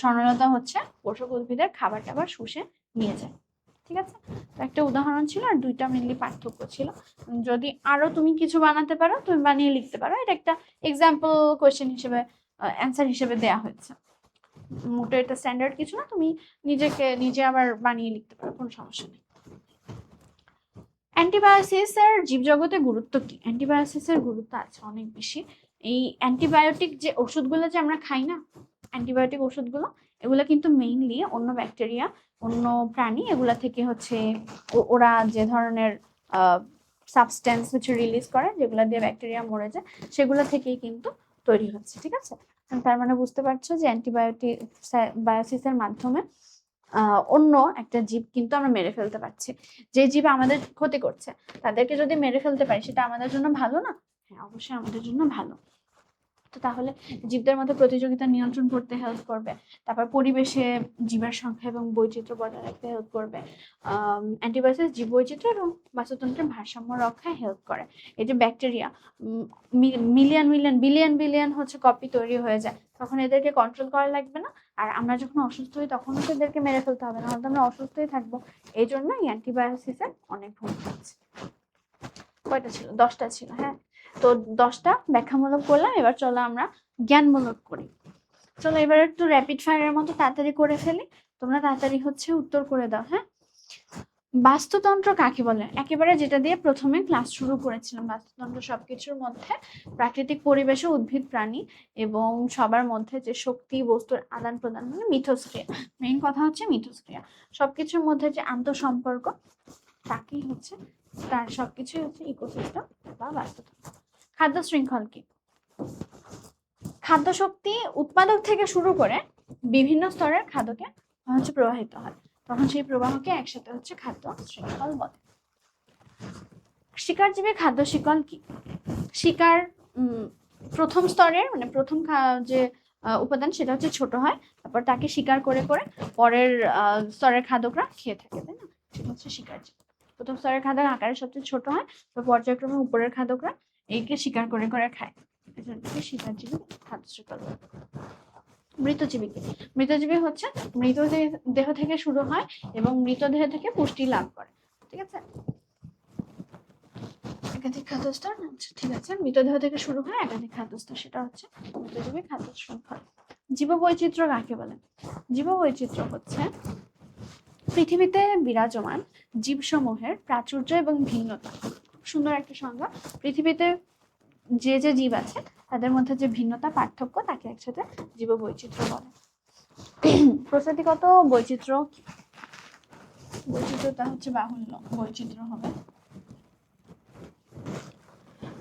স্বর্ণলতা হচ্ছে পোষক উদ্ভিদের খাবার টাবার শুষে নিয়ে যায়, ঠিক আছে? তো একটা উদাহরণ ছিল, আর 2টা মেনলি পার্থক্য ছিল। যদি আরো তুমি কিছু বানাতে পারো তুমি বানিয়ে লিখতে পারো, এটা একটা এক্সাম্পল কোয়েশ্চেন হিসেবে অ্যান্সার হিসেবে দেয়া হয়েছে, মোটে এটা স্ট্যান্ডার্ড কিছু না, তুমি নিজে আবার বানিয়ে লিখতে পারো, কোনো সমস্যা নেই। অ্যান্টিবায়োসিসের জীবজগতে গুরুত্ব কি? অ্যান্টিবায়োসিসের গুরুত্ব আছে অনেক বেশি। এই অ্যান্টিবায়োটিক যে ওষুধগুলো যে আমরা খাই না, অ্যান্টিবায়োটিক ওষুধগুলো, এগুলো কিন্তু মেইনলি অন্য ব্যাকটেরিয়া, অন্য প্রাণী, এগুলা থেকে হচ্ছে ওরা যে ধরনের সাবস্টেন্স হচ্ছে রিলিজ করে, যেগুলো দিয়ে ব্যাকটেরিয়া মরে যায়, সেগুলো থেকেই কিন্তু তৈরি হচ্ছে, ঠিক আছে? তার মানে বুঝতে পারছো যে অ্যান্টিবায়োসিসের মাধ্যমে অন্য একটা জীব কিন্তু আমরা মেরে ফেলতে পারছি। যে জীব আমাদের ক্ষতি করছে তাদেরকে যদি মেরে ফেলতে পারি, সেটা আমাদের জন্য ভালো না? হ্যাঁ, অবশ্যই আমাদের জন্য ভালো। তো তাহলে জীবদের মধ্যে প্রতিযোগিতা নিয়ন্ত্রণ করতে হেল্প করবে, তারপর পরিবেশে জীবের সংখ্যা এবং বৈচিত্র্য বজায় রাখতে হেল্প করবে। অ্যান্টিবায়োটিক্স জীব বৈচিত্র্য এবং বাস্তুতন্ত্রের ভারসাম্য রক্ষায় হেল্প করে। এই যে bacteria million million billion billion হচ্ছে কপি তৈরি হয়ে যায়, তখন এদেরকে কন্ট্রোল করা লাগবে না। আর আমরা যখন অসুস্থ হই তখনও তো এদেরকে মেরে ফেলতে হবে, নাহলে তো আমরা অসুস্থই থাকবো। এই জন্য অ্যান্টিবায়োটিক্সের অনেক ভূমিকা আছে। কয়টা ছিল? 10টা ছিল। হ্যাঁ, তো 10টা ব্যাখ্যামূলক করলাম, এবার চলো আমরা জ্ঞানমূলক করি। চলো এবার একটু র্যাপিড ফায়ারের মতো তাড়াতাড়ি করে ফেলি, তোমরা তাড়াতাড়ি হচ্ছে উত্তর করে দাও। হ্যাঁ, বাস্তুতন্ত্র কাকে বলে? একেবারে যেটা দিয়ে প্রথমে ক্লাস শুরু করেছিলাম, বাস্তুতন্ত্র সবকিছুর মধ্যে প্রাকৃতিক পরিবেশে উদ্ভিদ প্রাণী এবং সবার মধ্যে যে শক্তি বস্তুর আদান প্রদান, মানে মিথস্ক্রিয়া। মেইন কথা হচ্ছে মিথস্ক্রিয়া। সবকিছুর মধ্যে যে আন্তঃসম্পর্ক, তাকেই হচ্ছে, তার সবকিছুই হচ্ছে ইকোসিস্টেম বা বাস্তুতন্ত্র। খাদ্য শৃঙ্খল কি? খাদ্য শক্তি উৎপাদক থেকে শুরু করে বিভিন্ন স্তরের খাদ্যকে হচ্ছে প্রবাহিত হয়, তখন সেই প্রবাহকে একসাথে হচ্ছে খাদ্য শৃঙ্খল বলে। শিকারজীবী খাদ্য শিকল কি? শিকার প্রথম স্তরের মানে প্রথম যে উপাদান সেটা হচ্ছে ছোট হয়, তারপর তাকে শিকার করে করে পরের স্তরের খাদ্যকরা খেয়ে থাকে, তাই না? সেটা হচ্ছে শিকারজীবী। প্রথম স্তরের খাদ্য আকারে সবচেয়ে ছোট হয়, তো পর্যায়ক্রমে উপরের খাদ্যকরা এইকে শিকার করে করে খায়, এজন্যকে শিকারজীবী খাদ্য শিকল। মৃতজীবী কি? মৃতজীবী হচ্ছে মৃতদেহ থেকে শুরু হয় এবং মৃতদেহ থেকে পুষ্টি লাভ করে, ঠিক আছে? একাধিক খাদ্যস্তর, ঠিক আছে, মৃতদেহ থেকে শুরু হয় একাধিক খাদ্যস্তর, সেটা হচ্ছে মৃতজীবী খাদ্য শৃঙ্খল। জীববৈচিত্র্য কাকে বলে? জীববৈচিত্র্য হচ্ছে পৃথিবীতে বিরাজমান জীবসমূহের প্রাচুর্য এবং ভিন্নতা। সুন্দর একটা সংজ্ঞা। পৃথিবীতে যে যে জীব আছে তাদের মধ্যে যে ভিন্নতা পার্থক্য, তাকে একসাথে জীববৈচিত্র্য বলে। প্রজাতিগত বৈচিত্র্য, বৈচিত্র্যটা হচ্ছে বাহুল্য, বৈচিত্র্য হবে।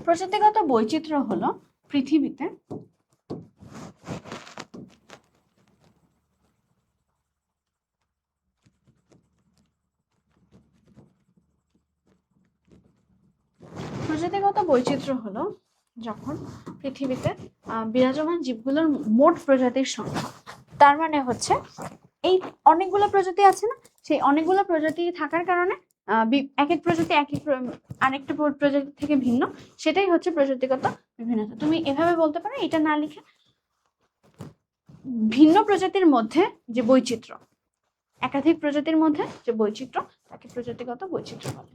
প্রজাতিগত বৈচিত্র্য হলো পৃথিবীতে প্রজাতিগত বৈচিত্র্য হলো যখন পৃথিবীতে বিরাজমান জীবগুলোর মোট প্রজাতির সংখ্যা, তার মানে হচ্ছে এই অনেকগুলো প্রজাতি আছে না, সেই অনেকগুলো প্রজাতি থাকার কারণে এক এক প্রজাতি আরেকটা প্রজাতি থেকে ভিন্ন, সেটাই হচ্ছে প্রজাতিগত বিভিন্নতা। তুমি এভাবে বলতে পারো, এটা না লিখে, ভিন্ন প্রজাতির মধ্যে যে বৈচিত্র্য, একাধিক প্রজাতির মধ্যে যে বৈচিত্র্য, তাকে প্রজাতিগত বৈচিত্র্য বলে।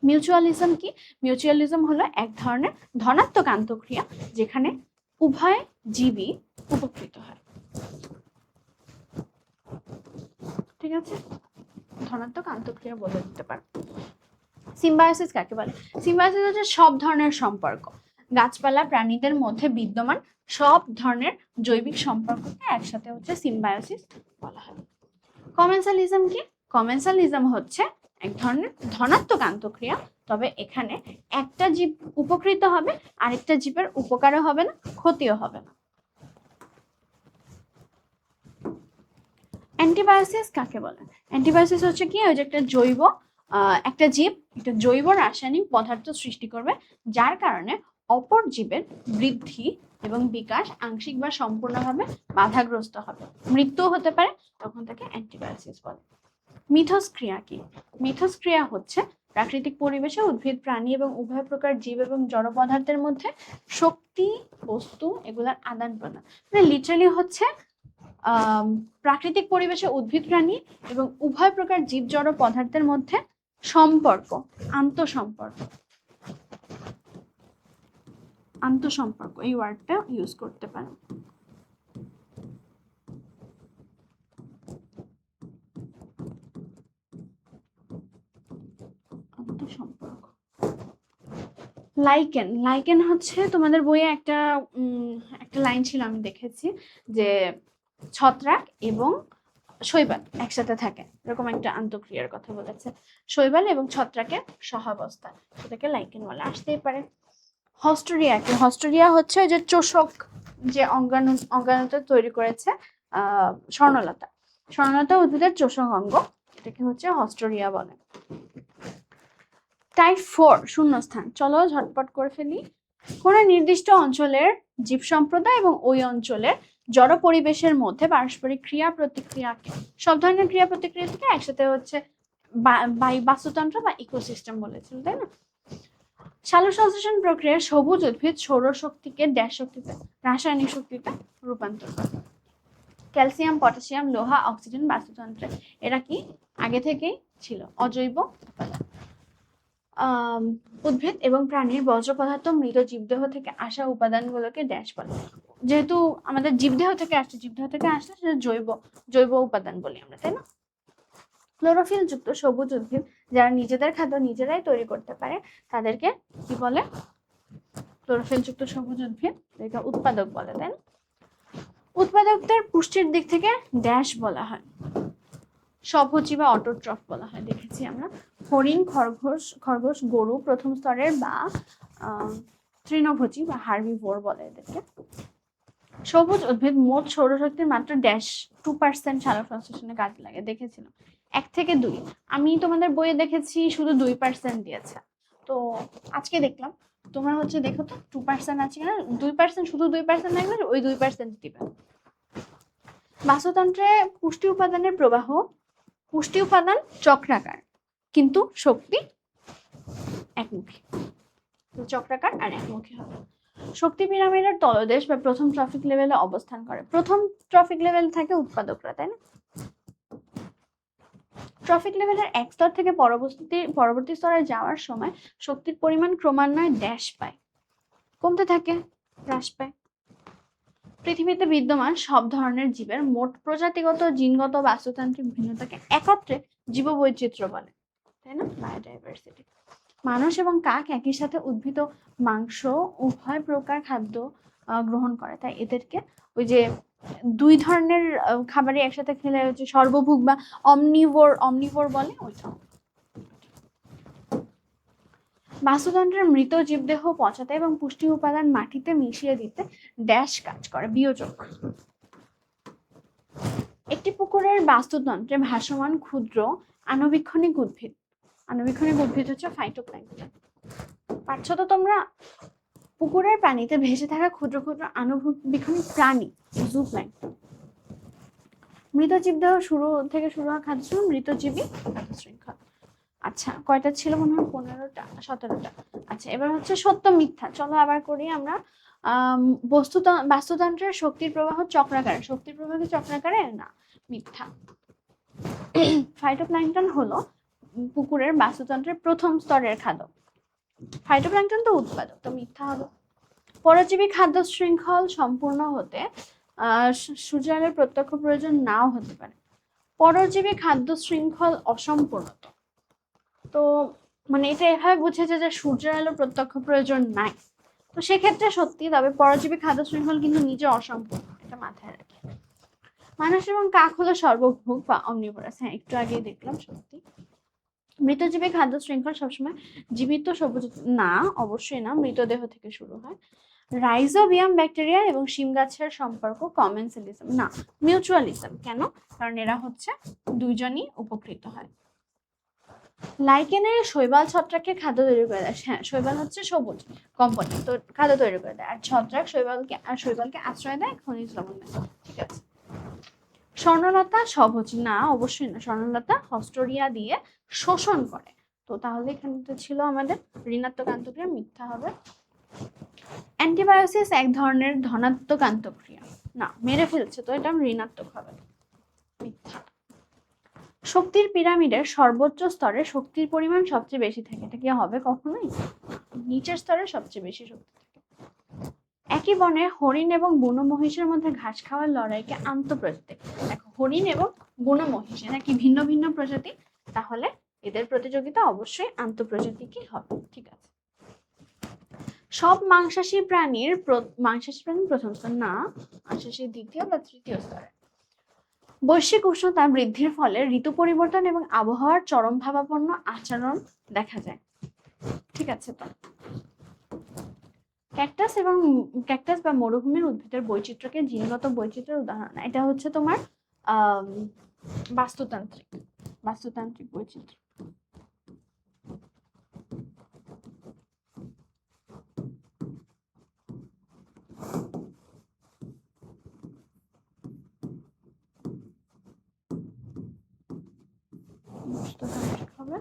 মিউচুয়ালিজম কি? মিউচুয়ালিজম হলো এক ধরনের ধনাত্মক আন্তঃক্রিয়া যেখানে উভয় জীবই উপকৃত হয়, ঠিক আছে? ধনাত্মক আন্তঃক্রিয়া বলে দিতে পারো। সিম্বায়োসিস কাকে বলে? সিম্বায়োসিস হচ্ছে সব ধরনের সম্পর্ক, গাছপালা প্রাণীদের মধ্যে বিদ্যমান সব ধরনের জৈবিক সম্পর্ককে একসাথে হচ্ছে সিম্বায়োসিস বলা হয়। কমেন্সালিজম কি? কমেন্সালিজম হচ্ছে এক ধরনের ধনাত্মক আন্তঃক্রিয়া, তবে এখানে একটা জীব উপকৃত হবে, আরেকটা জীবের উপকারও হবে না, ক্ষতিও হবে না। অ্যান্টিবায়োসিস কাকে বলে? অ্যান্টিবায়োসিস হচ্ছে কি, ওই যে একটা জীব একটা জৈব রাসায়নিক পদার্থ সৃষ্টি করবে, যার কারণে অপর জীবের বৃদ্ধি এবং বিকাশ আংশিক বা সম্পূর্ণভাবে বাধাগ্রস্ত হবে, মৃত্যু হতে পারে, তখন তাকে অ্যান্টিবায়োসিস বলে। মিথস্ক্রিয়া কি? মিথস্ক্রিয়া হচ্ছে প্রাকৃতিক পরিবেশে উদ্ভিদ প্রাণী এবং উভয় প্রকার জীব এবং জড় পদার্থের মধ্যে শক্তি বস্তু এগুলার আদান প্রদান, মানে লিটারালি হচ্ছে প্রাকৃতিক পরিবেশে উদ্ভিদ প্রাণী এবং উভয় প্রকার জীব জড় পদার্থের মধ্যে সম্পর্ক, আন্তঃসম্পর্ক এই ওয়ার্ডটা ইউজ করতে পারো। আন্তঃসম্পর্ক। লাইকেন, লাইকেন হচ্ছে তোমাদের বইয়ে একটা লাইন ছিল, আমি দেখেছি যে ছত্রাক এবং শৈবাল একসাথে থাকে, এরকম একটা আন্তঃক্রিয়ার কথা বলেছে। শৈবাল এবং ছত্রাকের সহাবস্থা, সেটাকে লাইকেন বলে, আসতেই পারে। হস্টোরিয়া কি? হস্টোরিয়া হচ্ছে যে চোষক যে অঙ্গাণুতে তৈরি করেছে স্বর্ণলতা উদ্ভিদের চোষক অঙ্গ, এটাকে হচ্ছে হস্টোরিয়া বলে। টাইপ 4 শূন্যস্থান, চলো ঝটপট করে ফেলি। কোন নির্দিষ্ট অঞ্চলের জীব সম্প্রদায় এবং ওই অঞ্চলের জড় পরিবেশের মধ্যে পারস্পরিক ক্রিয়া প্রতিক্রিয়াকে, সব ধরনের ক্রিয়া প্রতিক্রিয়া থেকে একসাথে হচ্ছে বাস্তুতন্ত্র বা ইকোসিস্টেম বলেছিল, তাই না? সালোক সংশ্লেষণ প্রক্রিয়ায় সবুজ উদ্ভিদ সৌরশক্তিকে ড্যাশ শক্তিতে, রাসায়নিক শক্তিতে রূপান্তর করে। ক্যালসিয়াম, পটাশিয়াম, লোহা, অক্সিজেন বাস্তুতন্ত্রে এরা কি আগে থেকেই ছিল অজৈব উপাদান। উদ্ভিদ এবং প্রাণীর বর্জ্য পদার্থ মৃত জীবদেহ থেকে আসা উপাদানগুলোকে ড্যাশ বলে। যেহেতু আমাদের জীবদেহ থেকে আসছে, জীবদেহ থেকে আসলে সেটা জৈব উপাদান বলি আমরা, তাই না? ক্লোরোফিল যুক্ত সবুজ উদ্ভিদ যারা নিজেদের খাদ্য নিজেরাই তৈরি করতে পারে তাদেরকে কি বলে? ক্লোরোফিল যুক্ত সবুজ উদ্ভিদ, এটাকে উৎপাদক বলে, তাই না? উৎপাদকদের পুষ্টির দিক থেকে ড্যাশ বলা হয়, স্বভোজী বা অটোট্রফ বলা হয়। দেখেছি আমরা হরিণ, খরগোশ, গরু প্রথম স্তরের বা তৃণভোজী বা হার্বিভোর বলে এদেরকে। সবুজ উদ্ভিদ মোট সৌরশক্তির মাত্র ড্যাশ 2% সালোক সংশ্লেষণে কাজে লাগে, দেখেছিলাম 1 থেকে 2। আমি তোমাদের বইয়ে দেখেছি শুধু 2% দিয়েছে, তো আজকে দেখলাম তোমরা হচ্ছে দেখো তো 2% আছে কিনা। 2% শুধু 2% লাগলে ওই 2% দিবে। বাস্তুতন্ত্রে পুষ্টি উপাদানের প্রবাহ, পুষ্টি উপাদান চক্রাকার কিন্তু শক্তি একমুখী, চক্রাকার আর একমুখী হবে। শক্তি পিরামিডের তলদেশ বা প্রথম ট্রফিক লেভেলে অবস্থান করে। প্রথম ট্রফিক লেভেল থাকে উৎপাদকরা, তাই না? ট্রফিক লেভেলের এক স্তর থেকে পরবর্তী স্তরে যাওয়ার সময় শক্তির পরিমাণ ক্রমান্বয়ে ড্যাশ পায়, কমতে থাকে, হ্রাস পায়। পৃথিবীতে বিদ্যমান সব ধরনের জীবের মোট প্রজাতিগত, জিনগত, বাস্তুতান্ত্রিক ভিন্নতাকে একত্রে জীববৈচিত্র্য বলে, তাই না? বায়োডাইভার্সিটি। মানুষ এবং কাক একই সাথে উদ্ভিদ ও মাংস উভয় প্রকার খাদ্য গ্রহণ করে, তাই এদেরকে ওই যে 2 ধরনের খাবারই একসাথে খেলে হচ্ছে সর্বভুক বা অমনিভোর বলে ওইটা। বাস্তুতন্ত্রের মৃত জীবদেহ পচাতে এবং পুষ্টি উপাদান মাটিতে মিশিয়ে দিতে ড্যাশ কাজ করে, বিয়োজক। একটি পুকুরের বাস্তুতন্ত্রে ভাসমান ক্ষুদ্র আণুবীক্ষণিক উদ্ভিদ হচ্ছে ফাইটোপ্ল্যাঙ্কটন। পাচ্ছ তো তোমরা? পুকুরের পানিতে ভেসে থাকা ক্ষুদ্র ক্ষুদ্র আণুবীক্ষণিক প্রাণী জুপ্ল্যাঙ্কটন। মৃত জীবদেহ শুরু হওয়া খাদ্য মৃতজীবী খাদ্য শৃঙ্খল। আচ্ছা, কয়টা ছিল মনে হয়? 15টা 17টা। আচ্ছা, এবার হচ্ছে সত্য মিথ্যা। চলো আবার করি আমরা। বাস্তুতন্ত্রের শক্তির প্রবাহ চক্রাকারে। শক্তির প্রবাহ কি চক্রাকারে? না, মিথ্যা। ফাইটোপ্ল্যাঙ্কটন হলো পুকুরের বাস্তুতন্ত্রের প্রথম স্তরের খাদ্য। ফাইটোপ্ল্যাঙ্কটন তো উৎপাদক, তো মিথ্যা হবে। পরজীবী খাদ্য শৃঙ্খল সম্পূর্ণ হতে সূর্যালোর প্রত্যক্ষ প্রয়োজন নাও হতে পারে। পরজীবী খাদ্য শৃঙ্খল অসম্পূর্ণ, তো মানে এটা এভাবে বুঝেছে যে সূর্যের আলো প্রত্যক্ষ প্রয়োজন নাই, তো সেক্ষেত্রে সত্যি। তবে পরজীবী খাদ্য শৃঙ্খল কিন্তু নিজে অসম্পূর্ণ, এটা মাথায় রাখি। মানুষ এবং কাক হলো সর্বভোগ বা অমনিভোরাস। হ্যাঁ, একটু আগেই দেখলাম সত্যি। মৃতজীবী খাদ্য শৃঙ্খল সবসময় জীবিত সবুজ না, অবশ্যই না, মৃতদেহ থেকে শুরু হয়। রাইজোবিয়াম ব্যাকটেরিয়া এবং শিম গাছের সম্পর্ক কমেন্সালিজম না, মিউচুয়ালিজম। কেন? কারণ এরা হচ্ছে দুইজনই উপকৃত হয়। লাইকেনের শৈবাল ছত্রাকের খাদ্য তৈরি করে দেয়। হ্যাঁ, শৈবাল হচ্ছে সবুজ কম্পোনেন্ট, তো খাদ্য তৈরি করে দেয়। আর ছত্রাক শৈবালকে আশ্রয় দেয় খনিজ লবণ দেয়। ঠিক আছে। স্বর্ণলতা সবুজ না, অবশ্যই না। স্বর্ণলতা হস্টোরিয়া দিয়ে শোষণ করে, তো তাহলে এখানে তো ছিল আমাদের ঋণাত্মক আন্তঃক্রিয়া, মিথ্যা হবে। অ্যান্টিবায়োসিস এক ধরনের ধনাত্মক আন্তঃক্রিয়া, না, মেরে ফেলছে, তো এটা ঋণাত্মক হবে, মিথ্যা। শক্তির পিরামিডের সর্বোচ্চ স্তরে শক্তির পরিমাণ সবচেয়ে বেশি থাকে, এটা কি হবে কখনোই? নিচের স্তরে সবচেয়ে বেশি শক্তি থাকে। একই বনে হরিণ এবং বুনো মহিষের মধ্যে ঘাস খাওয়ার লড়াইকে আন্তঃপ্রজাতি। দেখো, হরিণ এবং বুনো মহিষ এরা কি ভিন্ন ভিন্ন প্রজাতি, তাহলে এদের প্রতিযোগিতা অবশ্যই আন্তঃপ্রজাতি কি হবে। ঠিক আছে। সব মাংসাশী প্রাণীর প্রথম স্তর না, মাংসাশী দ্বিতীয় বা তৃতীয় স্তরে। বৈশ্বিক উষ্ণতা বৃদ্ধির ফলে ঋতু পরিবর্তন এবং আবহাওয়ার চরম ভাবাপন্ন আচরণ দেখা যায়। ঠিক আছে। তো ক্যাকটাস বা মরুভূমির উদ্ভিদের বৈচিত্র্যকে জিনগত বৈচিত্র্যের উদাহরণ। এটা হচ্ছে তোমার বাস্তুতান্ত্রিক বৈচিত্র্য। বাস্তুতান্ত্রিক হবে।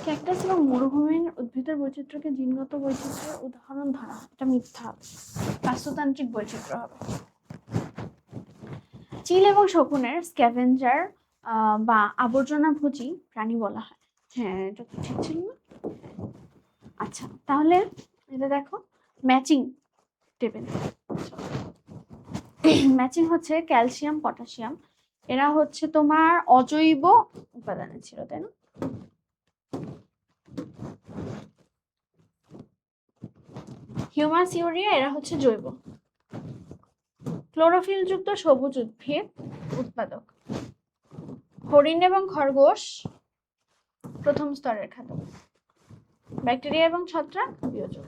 ক্যাকটাস এবং মরুভূমির উদ্ভিদের বৈচিত্র্যকে জিনগত বৈচিত্র্যের উদাহরণ ধরা হয়, এটা মিথ্যা হবে, বাস্তুতান্ত্রিক বৈচিত্র্য হবে। চিল এবং শকুনের স্ক্যাভেঞ্জার বা আবর্জনাভোজী প্রাণী বলা হয়। হ্যাঁ, এটা তো ঠিক ছিল না। আচ্ছা, তাহলে এটা দেখো ম্যাচিং টেবিল। ম্যাচিং হচ্ছে ক্যালসিয়াম, পটাশিয়াম, এরা হচ্ছে তোমার অজৈব উপাদানে ছিল, তাই না? হিউমাস, ইউরিয়া, এরা হচ্ছে জৈব। ক্লোরোফিল যুক্ত সবুজ উদ্ভিদ উৎপাদক। হরিণ এবং খরগোশ প্রথম স্তরের খাদ্য। ব্যাকটেরিয়া এবং ছত্রাক বিয়োজক।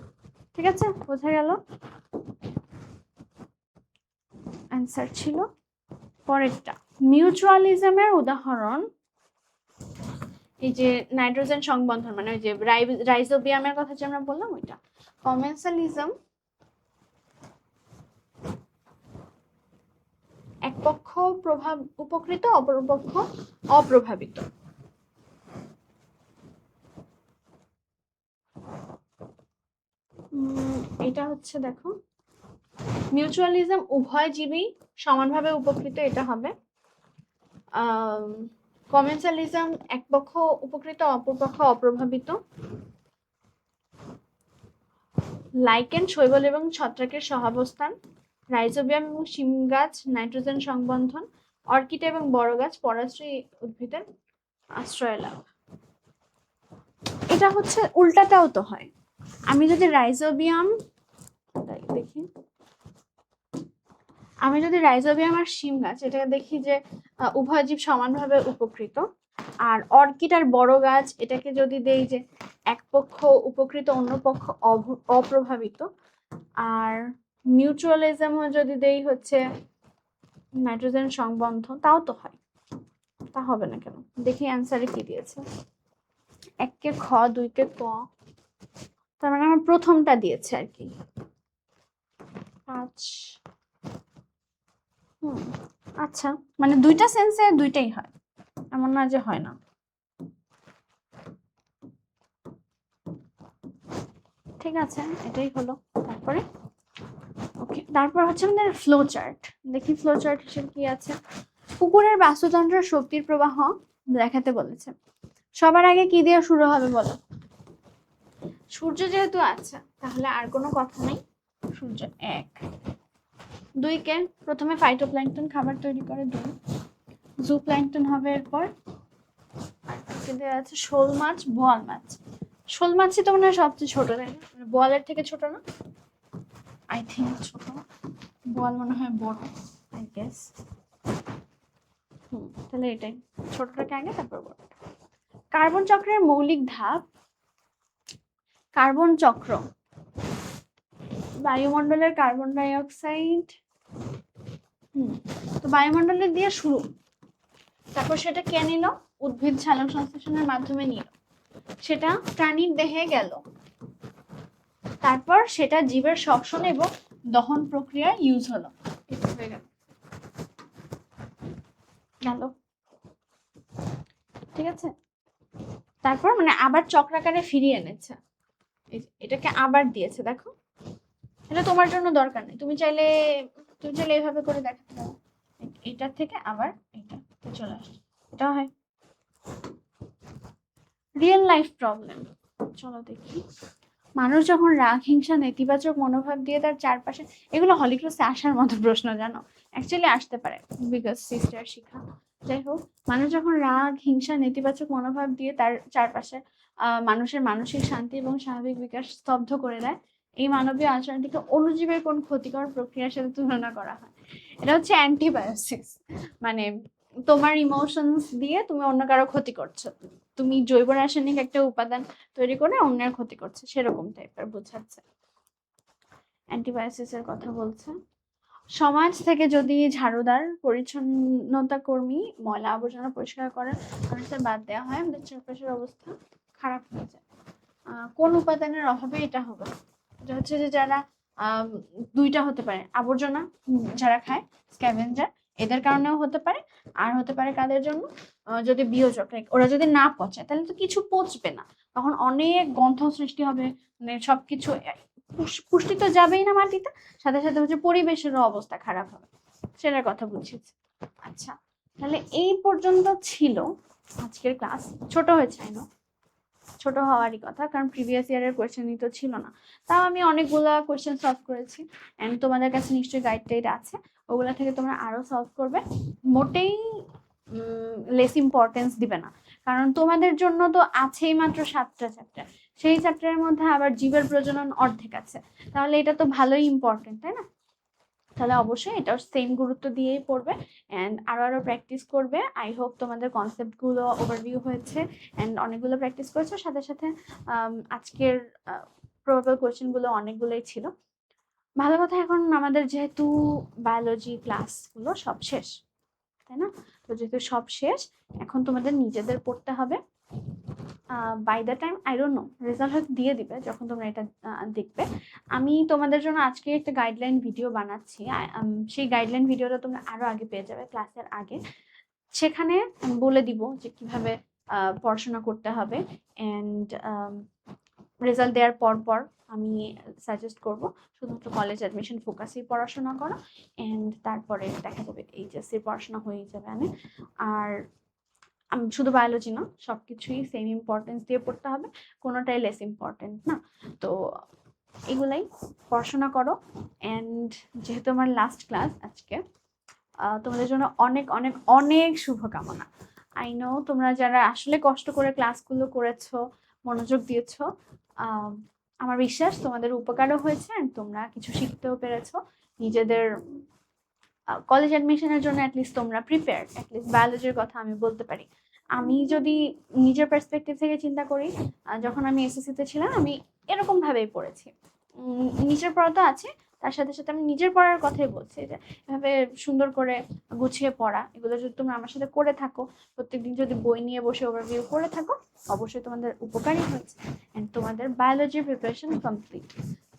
ঠিক আছে, বোঝা গেল? অ্যান্সার ছিল পরেরটা। মিউচুয়ালিজমের উদাহরণ এই যে নাইট্রোজেন সংবন্ধন, মানে ওই যে রাইজোবিয়ামের কথা যে আমরা বললাম ওইটা। কমেন্সালিজম এক পক্ষ উপকৃত, অপর পক্ষ অপ্রভাবিত। এটা হচ্ছে দেখো মিউচুয়ালিজম উভয় জীবী সমানভাবে উপকৃত, এটা হবে। কমেন্সালিজম এক পক্ষ উপকৃত, অপর পক্ষ অপ্রভাবিত। লাইকেন শৈবাল এবং ছত্রাকের সহাবস্থান। রাইজোবিয়াম এবং শিম গাছ নাইট্রোজেন সংবন্ধন। অর্কিড এবং বড় গাছ পরাশ্রয়ী উদ্ভিদের আশ্রয় লাভ। এটা হচ্ছে উল্টাটাও তো হয়। আমি যদি রাইজোবিয়াম দেখি, আমি যদি রাইজোবিয়াম আর শিম গাছ এটা দেখি যে উভয় জীব সমানভাবে উপকৃত, আর অর্কিড আর বড় গাছ এটাকে যদি দেই যে এক পক্ষ উপকৃত অন্য পক্ষ অপ্রভাবিত, আর মিউচুয়ালিজম যদি দেই হচ্ছে নাইট্রোজেন সংবন্ধন, তাও তো হয়। তা হবে না কেন? দেখি অ্যান্সারে কি দিয়েছে। 1 কে খ, 2 কে ক, তার মানে আমার প্রথমটা দিয়েছে আর কি 5। আচ্ছা, মানে দুইটা সেন্সে দুইটাই হয়, এমন না যে হয় না। ঠিক আছে, এটাই হলো। তারপরে ওকে, তারপর হচ্ছে আমাদের ফ্লো চার্ট। দেখি ফ্লো চার্ট হিসেবে কি আছে। পুকুরের বাস্তুতন্ত্রের শক্তির প্রবাহ দেখাতে বলেছে। সবার আগে কি দিয়ে শুরু হবে বলো? সূর্য যেহেতু আছে তাহলে আর কোনো কথা নেই, সূর্য 1। 2 কে প্রথমে ফাইটোপ্ল্যাঙ্কটন খাবার তৈরি করে, 2। জু প্ল্যাঙ্কটন হবে এরপর। আর কি দেওয়া আছে? শোল মাছ, বোয়াল মাছ। শোল মাছই তো মনে হয় সবচেয়ে ছোট, তাই না? বোয়ালের থেকে ছোট না? আই থিঙ্ক ছোট, বোয়াল মনে হয় বড়, আই গেস। তাহলে এটাই, ছোটটাকে আগে তারপর বড়। কার্বন চক্রের মৌলিক ধাপ। কার্বন চক্র বায়ুমণ্ডলের কার্বন ডাই অক্সাইড, তো বায়ুমণ্ডলের দিয়ে শুরু, তারপর সেটা কে নিল? উদ্ভিদ সালোক সংশ্লেষণের মাধ্যমে নিল, সেটা প্রাণীর দেহে গেল, তারপর সেটা জীবের শ্বসন এবং দহন প্রক্রিয়ায় ইউজ হলো, এটা হয়ে গেল। ঠিক আছে, তারপর মানে আবার চক্রাকারে ফিরিয়ে এনেছে, এটাকে আবার দিয়েছে। দেখো, এটা তোমার জন্য দরকার নেই, তুমি চাইলে এইভাবে করে দেখাতে পারো, এটার থেকে আবার এটা চলে আসে, এটা হয়। রিয়েল লাইফ প্রবলেম, চলো দেখি। মানুষ যখন রাগ, হিংসা, নেতিবাচক মনোভাব দিয়ে তার চারপাশে, এগুলো হলিক্রসে আসার মতো প্রশ্ন, জানো, অ্যাকচুয়ালি আসতে পারে বিকজ সিস্টার শিখা। যাই হোক, মানুষ যখন রাগ, হিংসা, নেতিবাচক মনোভাব দিয়ে তার চারপাশে মানুষের মানসিক শান্তি এবং স্বাভাবিক বিকাশ স্তব্ধ করে দেয়, এই মানবীয় আচরণটিকে অণুজীবের কোন ক্ষতিকর প্রক্রিয়ার সাথে তুলনা করা হয়? এটা হচ্ছে অ্যান্টিবায়োসিস, মানে তোমার ইমোশনস দিয়ে তুমি অন্য কারো ক্ষতি করছো, তুমি জৈব রাসায়নিক একটা উপাদান তৈরি করে অন্যের ক্ষতি করছে, সেরকম টাইপের বোঝাচ্ছে। অ্যান্টিবায়োসিসের কথা বলছে। সমাজ থেকে যদি ঝাড়ুদার, পরিচ্ছন্নতা কর্মী ময়লা আবর্জনা পরিষ্কার করার মানুষদের বাদ দেওয়া হয়, আমাদের চারপাশের অবস্থা খারাপ হয়ে যায়। কোন উপাদানের অভাবে এটা হবে? এটা হচ্ছে যে যারা দুইটা হতে পারে, আবর্জনা যারা খায়, স্ক্যাভেঞ্জার, এদের কারণেও হতে পারে, আর হতে পারে কাদের জন্য, যদি বিয়োজক ওরা যদি না পচে তাহলে তো কিছু পচবে না, তখন অনেক গন্ধ সৃষ্টি হবে, মানে সবকিছু পুষ্টি তো যাবেই না মাটিতে, সাথে সাথে হচ্ছে পরিবেশেরও অবস্থা খারাপ হবে, সেটার কথা বুঝেছি। আচ্ছা, তাহলে এই পর্যন্ত ছিল আজকের ক্লাস। ছোট হয়েছে না, ছোট হওয়ারই কথা, কারণ প্রিভিয়াস ইয়ারের কোয়েশ্চেনই তো ছিল না। তাও আমি অনেকগুলা কোয়েশ্চেন সলভ করেছি, এন্ড তোমাদের কাছে নিশ্চয়ই গাইড টাইড আছে, ওগুলা থেকে তোমরা আরো সলভ করবে। মোটেই লেস ইম্পর্টেন্স দিবে না, কারণ তোমাদের জন্য তো আছেই মাত্র 7টা চ্যাপ্টার, সেই চ্যাপ্টারের মধ্যে আবার জীবের প্রজনন অর্ধেক আছে, তাহলে এটা তো ভালোই ইম্পর্টেন্ট, তাই না? তাহলে অবশ্যই এটাও সেম গুরুত্ব দিয়েই পড়বে, অ্যান্ড আরো আরো প্র্যাকটিস করবে। আই হোপ তোমাদের কনসেপ্টগুলো ওভারভিউ হয়েছে, অ্যান্ড অনেকগুলো প্র্যাকটিস করেছো, সাথে সাথে আজকের প্রবাবল কোয়েশ্চেনগুলো অনেকগুলোই ছিল। ভালো কথা, এখন আমাদের যেহেতু বায়োলজি ক্লাসগুলো সব শেষ, তাই না? তো যেহেতু সব শেষ, এখন তোমাদের নিজেদের পড়তে হবে। By the time I don't know, result হয়তো দিয়ে দিবে যখন তোমরা এটা দেখবে। আমি তোমাদের জন্য আজকে একটা গাইডলাইন ভিডিও বানাচ্ছি, সেই গাইডলাইন ভিডিওটা তোমরা আরো আগে পেয়ে যাবে, ক্লাসের আগে। সেখানে বলে দিব যে কিভাবে পড়াশোনা করতে হবে, অ্যান্ড রেজাল্ট দেওয়ার পর পর আমি সাজেস্ট করব শুধুমাত্র কলেজ অ্যাডমিশন ফোকাসেই পড়াশোনা করো, অ্যান্ড তারপরে দেখা যাবে এইচএসসির পড়াশোনা হয়ে যাবে। আর আমি শুধু বায়োলজি না, সবকিছুই সেম ইম্পর্টেন্স দিয়ে পড়তে হবে, কোনোটাই লেস ইম্পর্টেন্ট না। তো এগুলাই পড়াশোনা করো, অ্যান্ড যেহেতু আমার লাস্ট ক্লাস আজকে, তোমাদের জন্য অনেক অনেক অনেক শুভকামনা। আই নো তোমরা যারা আসলে কষ্ট করে ক্লাসগুলো করেছো, মনোযোগ দিয়েছো, আমার বিশ্বাস তোমাদের উপকারও হয়েছে, অ্যান্ড তোমরা কিছু শিখতেও পেরেছো, নিজেদের কলেজ অ্যাডমিশনের জন্য অ্যাটলিস্ট তোমরা প্রিপেয়ার্ড। অ্যাটলিস্ট বায়োলজির কথা আমি বলতে পারি, আমি যদি নিজের পার্সপেক্টিভ থেকে চিন্তা করি, যখন আমি এসএসসিতে ছিলাম আমি এরকম ভাবেই পড়েছি। নিজের পড়া তো আছে, তার সাথে সাথে আমি নিজের পড়ার কথাই বলছি, যে এভাবে সুন্দর করে গুছিয়ে পড়া, এগুলো যদি তোমরা আমার সাথে করে থাকো, প্রত্যেকদিন যদি বই নিয়ে বসে ওভারভিউ করে থাকো, অবশ্যই তোমাদের উপকারী হয়েছে, অ্যান্ড তোমাদের বায়োলজির প্রিপারেশন কমপ্লিট।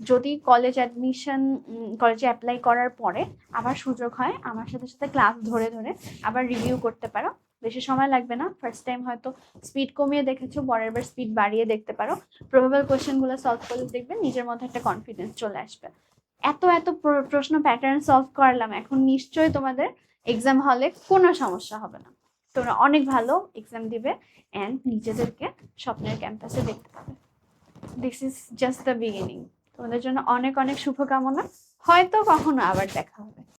যদি কলেজে অ্যাপ্লাই করার পরে আবার সুযোগ হয়, আমার সাথে সাথে ক্লাস ধরে ধরে আবার রিভিউ করতে পারো, বেশি সময় লাগবে না। ফার্স্ট টাইম হয়তো স্পিড কমিয়ে দেখেছো, পরের বার স্পিড বাড়িয়ে দেখতে পারো। প্রবাবল কোয়েশ্চেনগুলো সলভ করলে দেখবে নিজের মধ্যে একটা কনফিডেন্স চলে আসবে। এত এত প্রশ্ন প্যাটার্ন সলভ করলাম, এখন নিশ্চয়ই তোমাদের এক্সাম হলে কোনো সমস্যা হবে না, তোমরা অনেক ভালো এক্সাম দিবে, অ্যান্ড নিজেদেরকে স্বপ্নের ক্যাম্পাসে দেখতে পাবে। This is just the beginning. তোমাদের জন্য অনেক অনেক শুভকামনা, হয়তো কখনো আবার দেখা হবে।